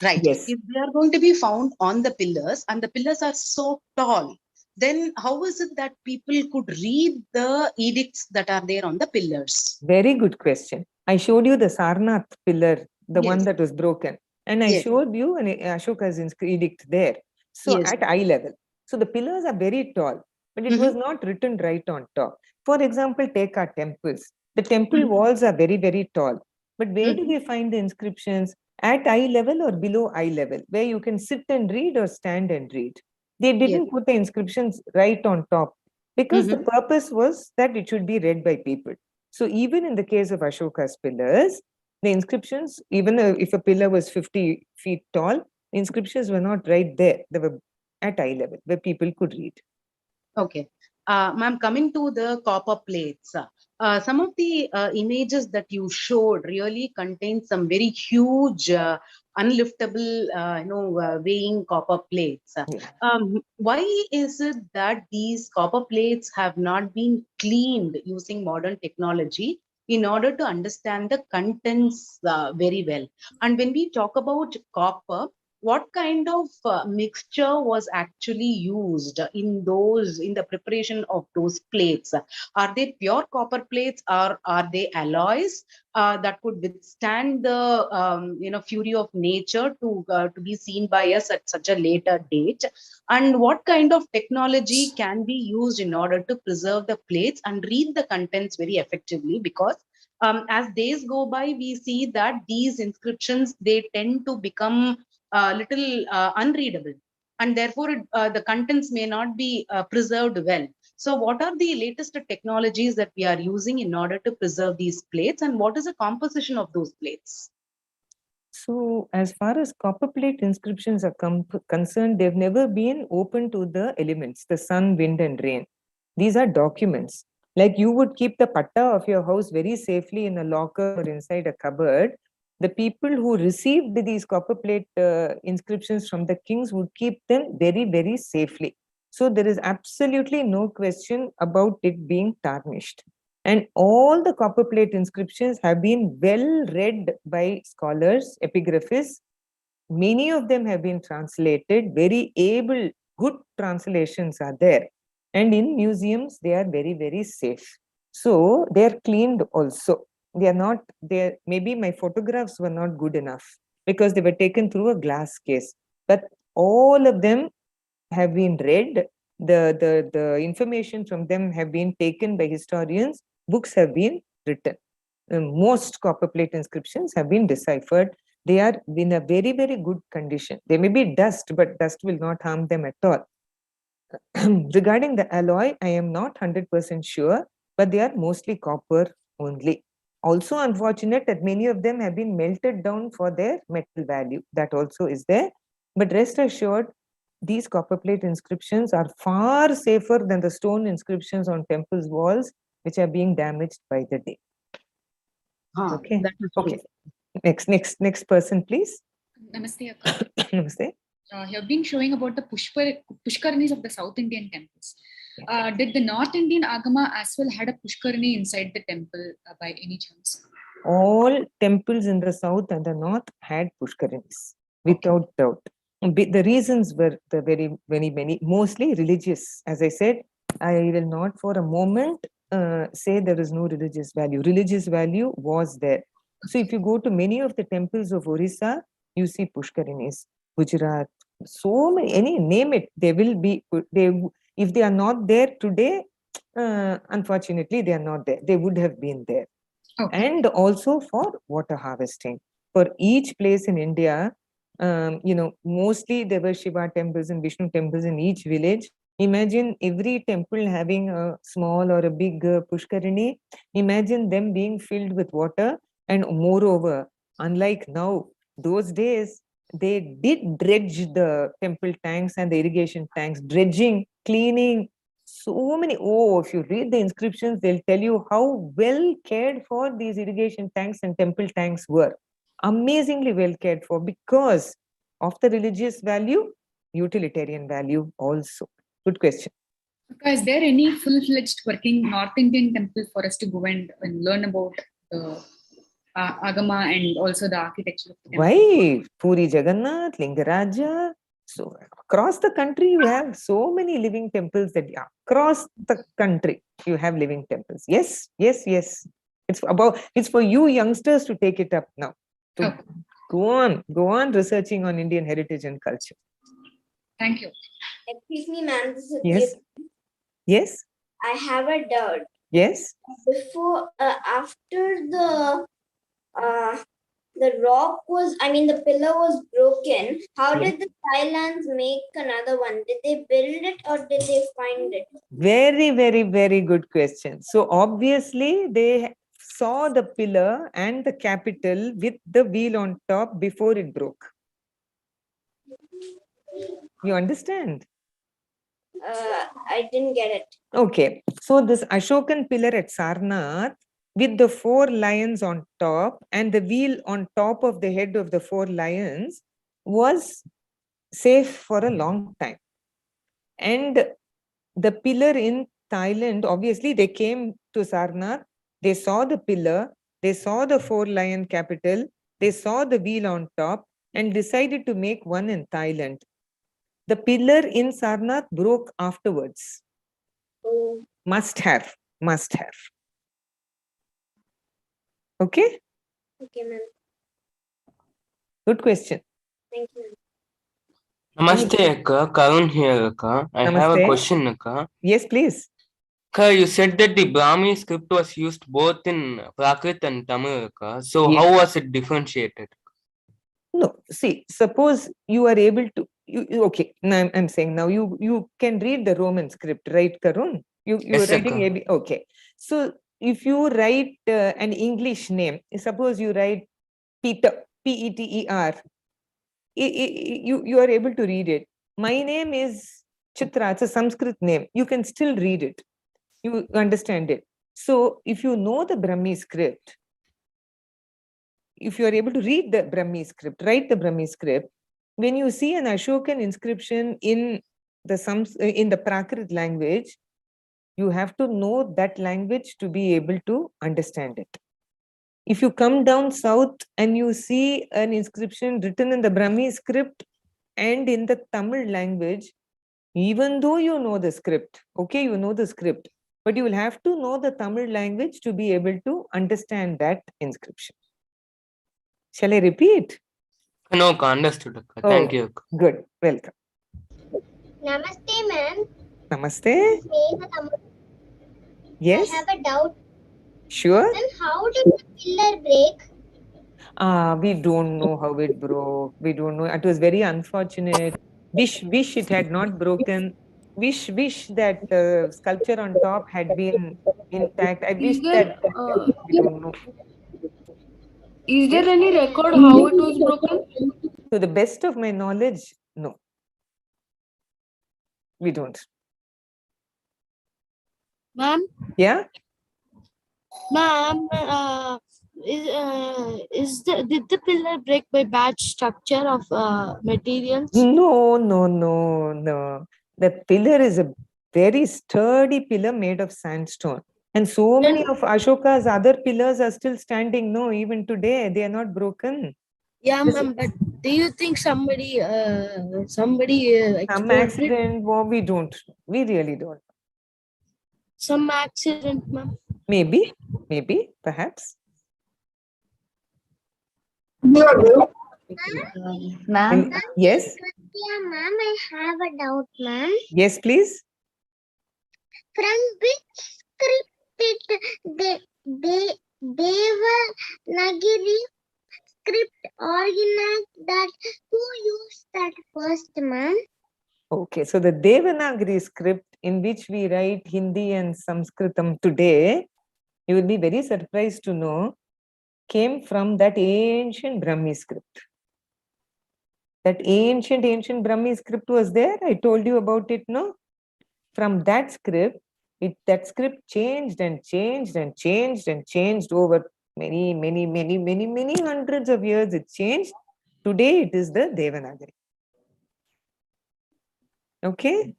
Right. Yes. If they are going to be found on the pillars, and the pillars are so tall, then how is it that people could read the edicts that are there on the pillars? Very good question. I showed you the Sarnath pillar, the one Yes. that was broken. And I Yes. showed you an Ashoka's edict there. So Yes. at eye level. So the pillars are very tall, but it was not written right on top. For example, take our temples. The temple walls are very, very tall. But where do we find the inscriptions? At eye level or below eye level, where you can sit and read or stand and read. They didn't put the inscriptions right on top because the purpose was that it should be read by people. So even in the case of Ashoka's pillars, the inscriptions, even if a pillar was 50 feet tall, the inscriptions were not right there. They were at eye level where people could read. Okay. Ma'am, coming to the copper plates, some of the images that you showed really contain some very huge, unliftable, weighing copper plates. Why is it that these copper plates have not been cleaned using modern technology in order to understand the contents very well? And when we talk about copper, what kind of mixture was actually used in the preparation of those plates? Are they pure copper plates, or are they alloys that could withstand the fury of nature to be seen by us at such a later date? And what kind of technology can be used in order to preserve the plates and read the contents very effectively? Because as days go by, we see that these inscriptions, they tend to become little unreadable, and therefore the contents may not be preserved well. So what are the latest technologies that we are using in order to preserve these plates, and what is the composition of those plates? So as far as copper plate inscriptions are concerned, they've never been open to the elements, the sun, wind and rain. These are documents. Like you would keep the patta of your house very safely in a locker or inside a cupboard. The people who received these copper plate inscriptions from the kings would keep them very, very safely. So there is absolutely no question about it being tarnished. And all the copper plate inscriptions have been well read by scholars, epigraphists. Many of them have been translated. Very able, good translations are there. And in museums, they are very, very safe. So they are cleaned also. They are not there. Maybe my photographs were not good enough because they were taken through a glass case. But all of them have been read. The information from them have been taken by historians. Books have been written. Most copper plate inscriptions have been deciphered. They are in a very, very good condition. There may be dust, but dust will not harm them at all. Regarding the alloy, I am not 100% sure, but they are mostly copper only. Also unfortunate that many of them have been melted down for their metal value. That also is there. But rest assured, these copper plate inscriptions are far safer than the stone inscriptions on temples' walls, which are being damaged by the day. Okay. Okay. Next person, please. Namaste, Akka. Namaste. You have been showing about the Pushkarinis of the South Indian temples. Did the North Indian Agama as well had a Pushkarini inside the temple by any chance? All temples in the south and the north had Pushkarinis, without doubt. The reasons were the very, very many, mostly religious. As I said, I will not for a moment say there is no religious value. Religious value was there. So if you go to many of the temples of Orissa, you see Pushkarinis, Gujarat, so many, name it, they will be, if they are not there today, unfortunately, they are not there. They would have been there. Okay. And also for water harvesting. For each place in India, mostly there were Shiva temples and Vishnu temples in each village. Imagine every temple having a small or a big Pushkarini. Imagine them being filled with water. And moreover, unlike now, those days, they did dredge the temple tanks and the irrigation tanks, dredging, cleaning. So many, if you read the inscriptions, they'll tell you how well cared for these irrigation tanks and temple tanks were. Amazingly well cared for because of the religious value, utilitarian value also. Good question. Is there any full-fledged working North Indian temple for us to go and learn about the Agama and also the architecture of the temple? Why? Puri Jagannath, Lingaraja, So across the country, you have so many living temples that across the country, you have living temples. Yes, yes, yes. It's for you youngsters to take it up now. To go on researching on Indian heritage and culture. Thank you. Excuse me, ma'am. Yes. Yes. I have a doubt. Yes. Before, after the rock was, the pillar was broken, how did the Thailands make another one? Did they build it or did they find it? Very, very, very good question. So obviously they saw the pillar and the capital with the wheel on top before it broke. You understand? I didn't get it. Okay. So this Ashokan pillar at Sarnath with the 4 lions on top and the wheel on top of the head of the 4 lions was safe for a long time. And the pillar in Thailand, obviously they came to Sarnath, they saw the pillar, they saw the 4 lion capital, they saw the wheel on top and decided to make one in Thailand. The pillar in Sarnath broke afterwards. Oh. Must have. Okay? Okay, ma'am. Good question. Thank you. Namaste, Akka. Karun here, Akka. I have a question, Akka. Yes, please. Akka, you said that the Brahmi script was used both in Prakrit and Tamil, Akka. So Yes. how was it differentiated? No, see, suppose you are able to, okay, now I'm saying now you can read the Roman script, right, Karun? You're Yes, writing Akka. AB, okay. So if you write an English name, suppose you write Peter, Peter, you are able to read it. My name is Chithra, it's a Sanskrit name. You can still read it. You understand it. So if you know the Brahmi script, if you are able to read the Brahmi script, write the Brahmi script, when you see an Ashokan inscription in the Prakrit language, you have to know that language to be able to understand it. If you come down south and you see an inscription written in the Brahmi script and in the Tamil language, even though you know the script, okay, you know the script, but you will have to know the Tamil language to be able to understand that inscription. Shall I repeat? No, Akka, understood, Akka. Thank you, Akka. Good. Welcome. Namaste, ma'am. Namaste. Yes. I have a doubt. Sure. Then how did the pillar break? We don't know how it broke. We don't know. It was very unfortunate. Wish it had not broken. Wish that sculpture on top had been intact. I wish that we don't know. Is there any record how it was broken? To the best of my knowledge, no. We don't. Ma'am? Yeah? Ma'am, did the pillar break by bad structure of materials? No. The pillar is a very sturdy pillar made of sandstone. And so many of Ashoka's other pillars are still standing. No, even today, they are not broken. Yeah, ma'am, but do you think somebody Some accident? Well, we don't. We really don't. Some accident, ma'am? Maybe, perhaps. Ma'am? Yes? Yeah, ma'am, I have a doubt, ma'am. Yes, please. From which script did the Devanagari script originate that? Who used that first, ma'am? Okay, so the Devanagari script in which we write Hindi and Sanskritam today, you will be very surprised to know, came from that ancient Brahmi script. That ancient Brahmi script was there. I told you about it, no? From that script, that script changed and changed and changed and changed over many hundreds of years. It changed. Today, it is the Devanagari. Okay?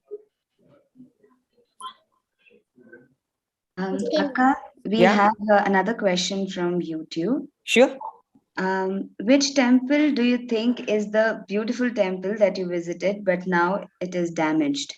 Akka, we have another question from YouTube. Sure. Which temple do you think is the beautiful temple that you visited, but now it is damaged?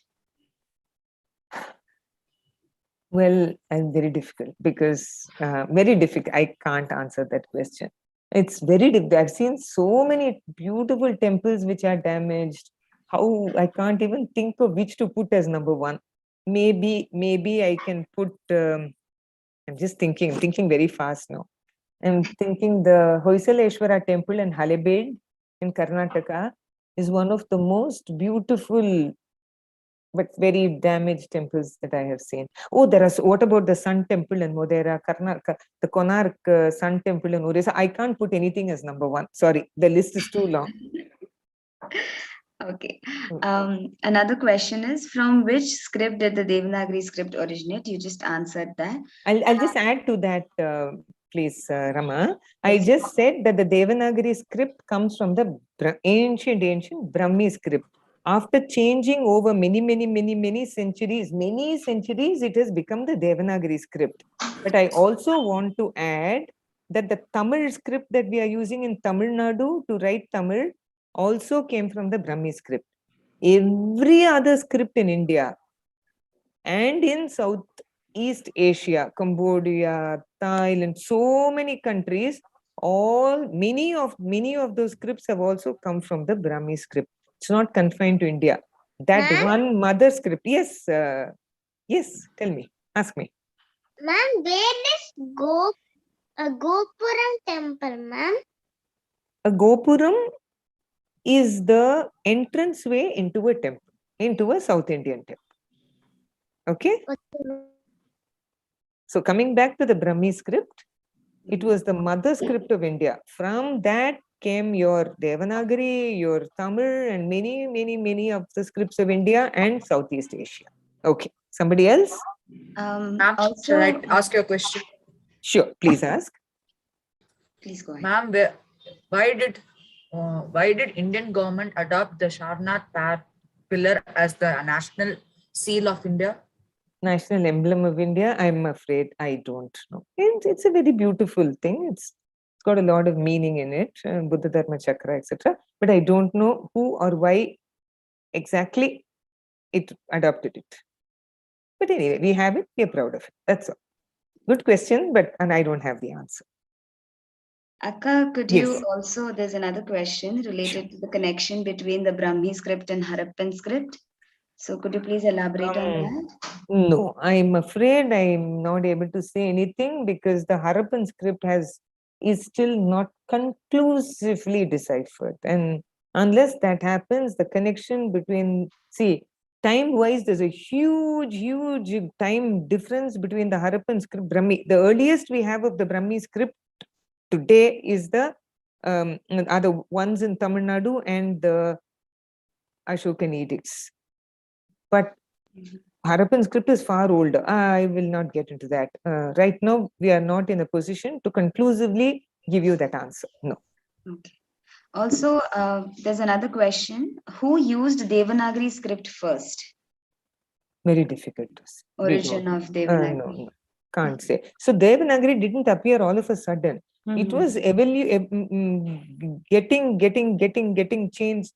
Well, I'm very difficult because very difficult. I can't answer that question. It's very difficult. I've seen so many beautiful temples which are damaged. How I can't even think of which to put as number one. Maybe I can put. I'm just thinking very fast now. I'm thinking the Hoysaleshwara temple in Halebed in Karnataka is one of the most beautiful but very damaged temples that I have seen. Oh, what about the Sun Temple in Modera, Karnataka, the Konark Sun Temple in Orissa? I can't put anything as number one. Sorry, the list is too long. Okay. Another question is, from which script did the Devanagari script originate? You just answered that. I'll just add to that, please, Rama. I just said that the Devanagari script comes from the ancient Brahmi script. After changing over many centuries, it has become the Devanagari script. But I also want to add that the Tamil script that we are using in Tamil Nadu to write Tamil also came from the Brahmi script. Every other script in India and in Southeast Asia, Cambodia, Thailand, so many countries, many of those scripts have also come from the Brahmi script. It's not confined to India. That one mother script. Yes, yes. Tell me. Ask me. Ma'am, where does Gopuram temple, ma'am? A Gopuram is the entrance way into a temple, into a South Indian temple. Okay. So coming back to the Brahmi script, it was the mother script of India. From that came your Devanagari, your Tamil, and many of the scripts of India and Southeast Asia. Okay. Somebody else? Ma'am, shall I ask you a question? Sure. Please ask. Please go ahead. Ma'am, why did Indian government adopt the Sarnath pillar as the national seal of India? National emblem of India? I'm afraid I don't know. It's a very beautiful thing. It's got a lot of meaning in it, Buddha Dharma Chakra, etc. But I don't know who or why exactly it adopted it. But anyway, we have it. We are proud of it. That's all. Good question, and I don't have the answer. Akka, could you also, there's another question related to the connection between the Brahmi script and Harappan script. So could you please elaborate on that? No, I'm afraid I'm not able to say anything because the Harappan script is still not conclusively deciphered. And unless that happens, the connection between, time-wise, there's a huge time difference between the Harappan script, Brahmi. The earliest we have of the Brahmi script today is the other ones in Tamil Nadu and the Ashokan edicts. But Harappan script is far older. I will not get into that. Right now, we are not in a position to conclusively give you that answer. No. Okay. Also, there's another question. Who used Devanagari script first? Very difficult to say. Origin of Devanagari. No, can't say. So Devanagari didn't appear all of a sudden. It was getting changed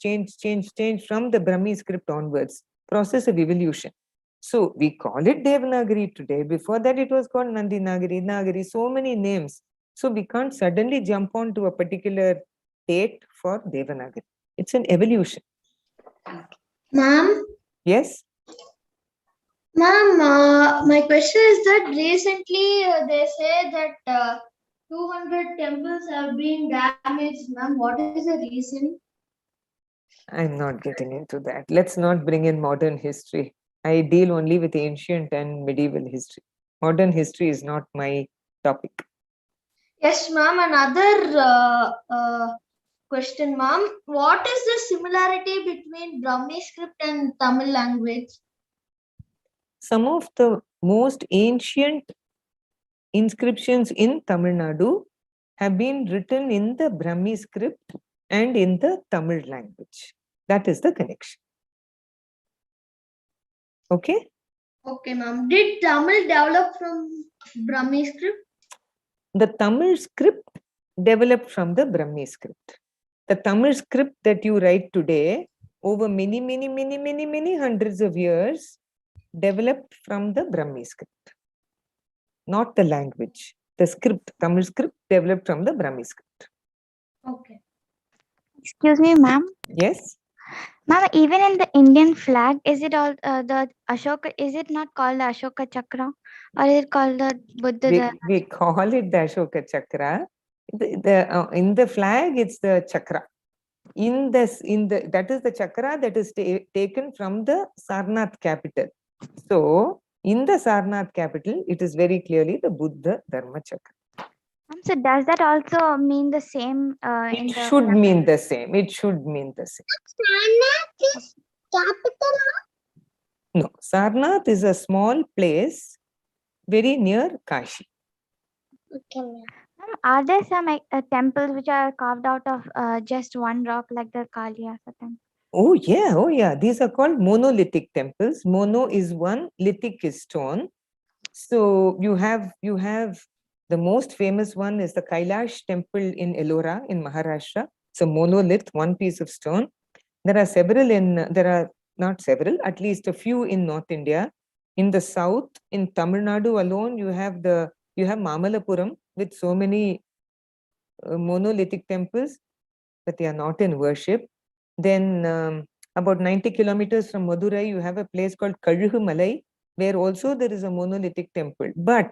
from the Brahmi script onwards. Process of evolution. So we call it Devanagari today. Before that, it was called Nandinagari, Nagari, so many names. So we can't suddenly jump on to a particular date for Devanagari. It's an evolution. Ma'am? Yes? Ma'am, my question is that recently they say that 200 temples have been damaged. Ma'am, what is the reason? I'm not getting into that. Let's not bring in modern history. I deal only with ancient and medieval history. Modern history is not my topic. Yes, ma'am. Another question, ma'am. What is the similarity between Brahmi script and Tamil language? Some of the most ancient inscriptions in Tamil Nadu have been written in the Brahmi script and in the Tamil language. That is the connection. Okay? Okay, ma'am. Did Tamil develop from Brahmi script? The Tamil script developed from the Brahmi script. The Tamil script that you write today, over many hundreds of years, developed from the Brahmi script, not the language. The script, Tamil script, developed from the Brahmi script. Okay. Excuse me, ma'am. Yes. Ma'am, even in the Indian flag, is it all the Ashoka? Is it not called the Ashoka Chakra, or is it called the Buddha? We call it the Ashoka Chakra. In the flag, it's the chakra. That is the chakra that is taken from the Sarnath capital. So, in the Sarnath capital, it is very clearly the Buddha Dharma Chakra. So, does that also mean the same? It should mean the same. It should mean the same. Sarnath is capital? No, Sarnath is a small place very near Kashi. Okay. Are there some temples which are carved out of just one rock, like the Kaliasa temple? Oh yeah. These are called monolithic temples. Mono is one, lithic is stone. So you have the most famous one is the Kailash temple in Ellora in Maharashtra. It's a monolith, one piece of stone. There are not several, at least a few in North India. In the south, in Tamil Nadu alone, you have Mamalapuram with so many monolithic temples, but they are not in worship. Then about 90 kilometers from Madurai, you have a place called Kaluhu Malai, where also there is a monolithic temple. But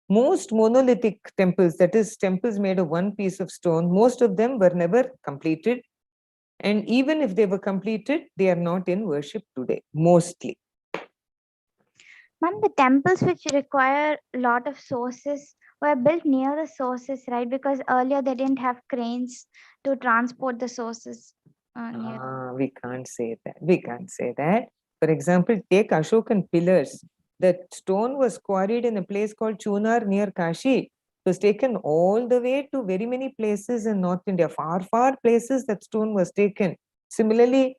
most monolithic temples, that is temples made of one piece of stone, most of them were never completed. And even if they were completed, they are not in worship today, mostly. Ma'am, the temples which require a lot of sources were built near the sources, right? Because earlier they didn't have cranes to transport the sources. We can't say that. For example, take Ashokan pillars. The stone was quarried in a place called Chunar near Kashi. It was taken all the way to very many places in North India, far places that stone was taken. Similarly,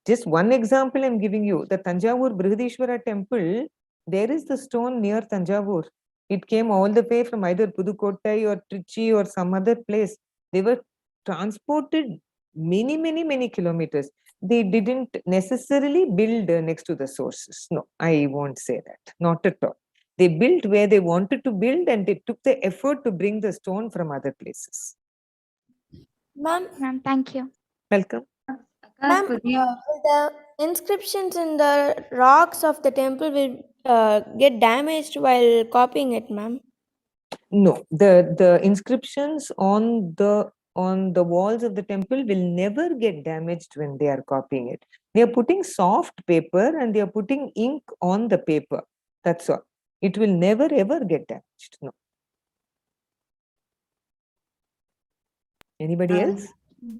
just one example I'm giving you, the Tanjavur Brihadishwara temple, there is the stone near Tanjavur. It came all the way from either Pudukottai or Trichy or some other place. They were transported many kilometers. They didn't necessarily build next to the sources. No, I won't say that. Not at all. They built where they wanted to build, and they took the effort to bring the stone from other places. Ma'am, thank you. Welcome. Ma'am, the inscriptions in the rocks of the temple will get damaged while copying it, ma'am? No, the inscriptions on the walls of the temple will never get damaged when they are copying it. They are putting soft paper and they are putting ink on the paper. That's all. It will never ever get damaged. No. Anybody else?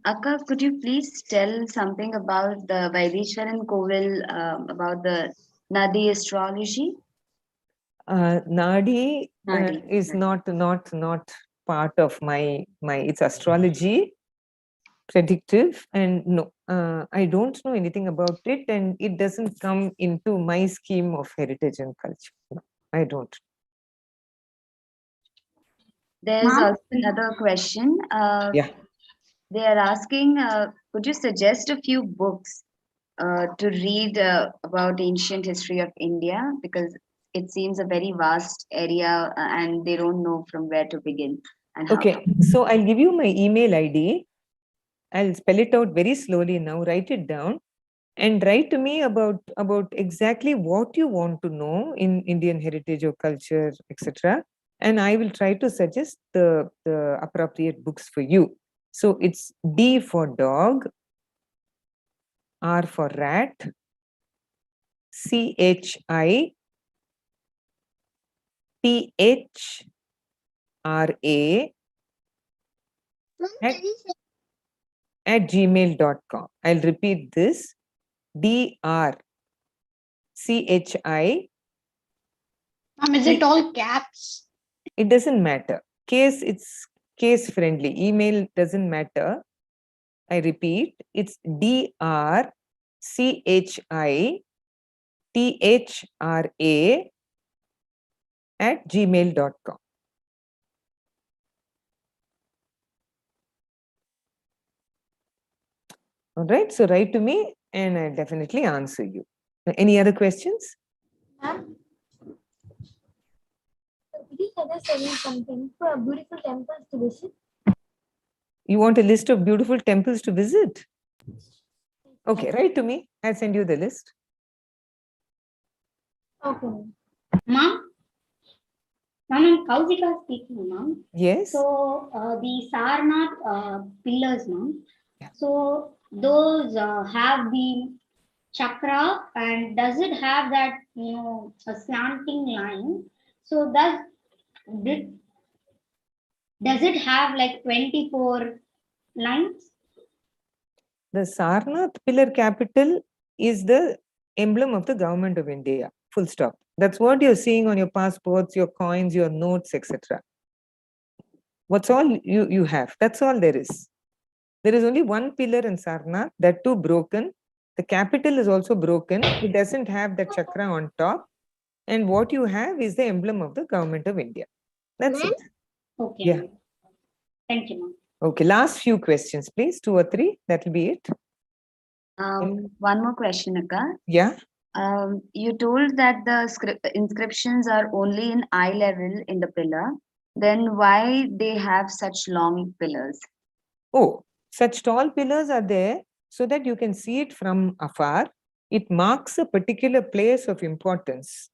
Akka, could you please tell something about the Vaidishwaran Kovil, about the Nadi astrology? Nadi is not part of my it's astrology, predictive, and no, I don't know anything about it, and it doesn't come into my scheme of heritage and culture. No, I don't. There's also another question. Yeah. They are asking, could you suggest a few books to read about ancient history of India? Because it seems a very vast area and they don't know from where to begin. And okay, so I'll give you my email ID. I'll spell it out very slowly now. Write it down and write to me about exactly what you want to know in Indian heritage or culture, etc. And I will try to suggest the appropriate books for you. So it's D for dog, R for rat, CHITHRA at gmail.com. I'll repeat this. DRCHI. Ma'am, is it all caps? It doesn't matter. It's case friendly. Email doesn't matter. I repeat, it's DRCHITHRA at gmail.com. All right, so write to me and I'll definitely answer you. Any other questions? Ma'am, could you suggest me something for beautiful temples to visit? You want a list of beautiful temples to visit? Okay, write to me. I'll send you the list. Okay. Ma'am, I'm Kausika speaking, ma'am. Yes. So the Sarnath pillars, ma'am. Yeah. So those have the chakra, and does it have that, you know, a slanting line? So does it have like 24 lines? The Sarnath pillar capital is the emblem of the government of India. Full stop. That's what you're seeing on your passports, your coins, your notes, etc. What's all you have? That's all there is. There is only one pillar in Sarnath, that too broken. The capital is also broken. It doesn't have the chakra on top. And what you have is the emblem of the government of India. That's it. Okay. Yeah. Thank you, ma'am. Okay, last few questions, please. 2 or 3. That will be it. One more question, Akka. Yeah. You told that the inscriptions are only in eye level in the pillar. Then why they have such long pillars? Oh, such tall pillars are there so that you can see it from afar. It marks a particular place of importance.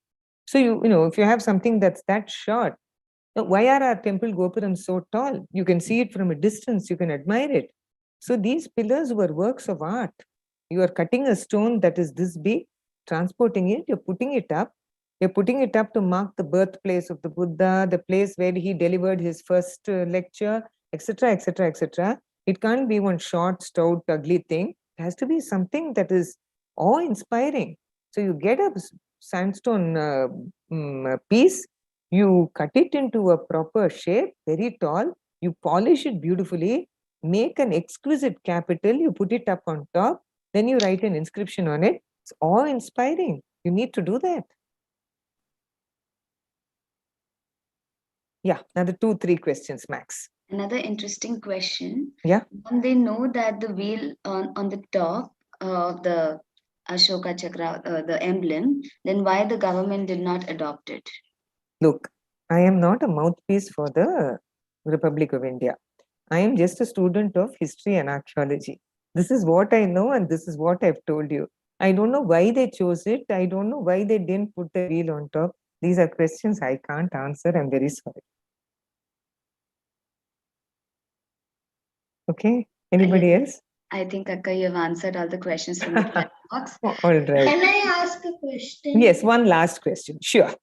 So you know, if you have something that's that short, why are our temple gopurams so tall? You can see it from a distance, you can admire it. So these pillars were works of art. You are cutting a stone that is this big, transporting it, you're putting it up. You're putting it up to mark the birthplace of the Buddha, the place where he delivered his first lecture, etc., etc., etc. It can't be one short, stout, ugly thing. It has to be something that is awe-inspiring. So you get a sandstone piece, you cut it into a proper shape, very tall, you polish it beautifully, make an exquisite capital, you put it up on top, then you write an inscription on it. It's awe-inspiring. You need to do that. Yeah, another 2-3 questions max. Another interesting question. Yeah. When they know that the wheel on the top of the Ashoka Chakra, the emblem, then why the government did not adopt it? Look, I am not a mouthpiece for the Republic of India. I am just a student of history and archaeology. This is what I know and this is what I've told you. I don't know why they chose it. I don't know why they didn't put the wheel on top. These are questions I can't answer. I'm very sorry. Okay. Anybody else? I think, Akka, you have answered all the questions from the chat box. All right. Can I ask a question? Yes, one last question. Sure.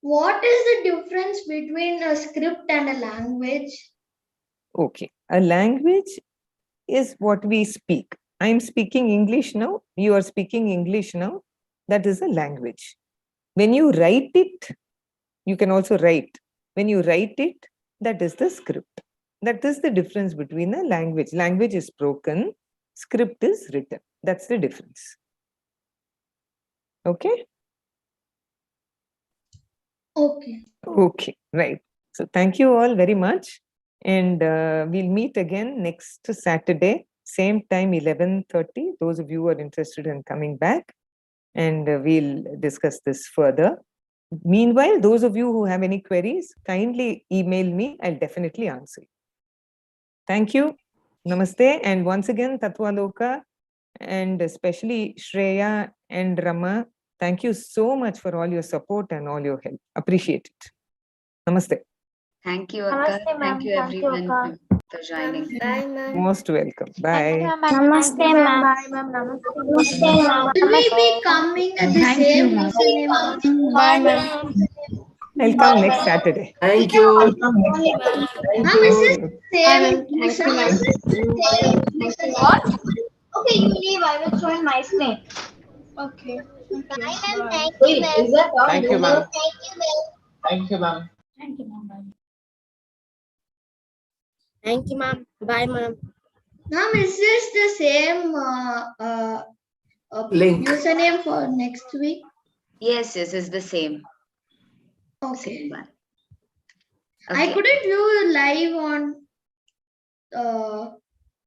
What is the difference between a script and a language? Okay. A language is what we speak. I'm speaking English now. You are speaking English now. That is a language. When you write it, you can also write. When you write it, that is the script. That is the difference between a language. Language is spoken, script is written. That's the difference. Okay? Okay. Okay, right. So thank you all very much. And we'll meet again next Saturday, same time, 11:30. Those of you who are interested in coming back, and we'll discuss this further. Meanwhile, those of you who have any queries, kindly email me. I'll definitely answer you. Thank you. Namaste. And once again, Tatwaloka, and especially Shreya and Rama, thank you so much for all your support and all your help. Appreciate it. Namaste. Thank you, Akka. Namaste, Thank you, everyone, for joining. Bye, ma'am. Most welcome. Bye. Namaste, ma'am. Bye, ma'am. Namaste, ma'am. Will we be coming at the same username? Bye, ma'am. I'll come next Saturday. Thank you. Ma'am, is it same username? What? Okay, you leave. I will join my screen. Okay. Bye, ma'am. Thank you, ma'am. Thank you, ma'am. Thank you, ma'am. Thank you, ma'am. Thank you, ma'am. Thank you, ma'am. Bye, ma'am. Ma'am, is this the same Link. username for next week? Yes, it's the same. Okay. Same one. I Okay. couldn't view live on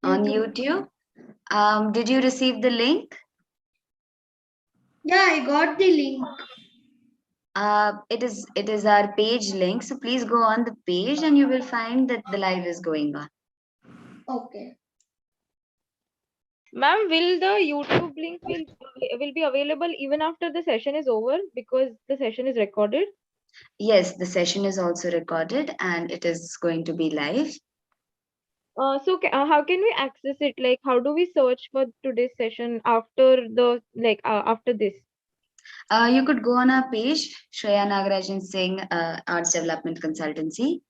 On YouTube? Did you receive the link? Yeah, I got the link. It is our page link. So please go on the page and you will find that the live is going on. Okay. Ma'am, will the YouTube link will be available even after the session is over because the session is recorded? Yes, the session is also recorded and it is going to be live. So how can we access it? Like, how do we search for today's session after the after this? You could go on our page, Shreya Nagarajan Singh Arts Development Consultancy,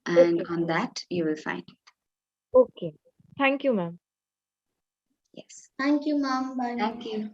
and on that you will find it. Okay. Thank you, ma'am. Yes. Thank you, ma'am. Bye. Thank you.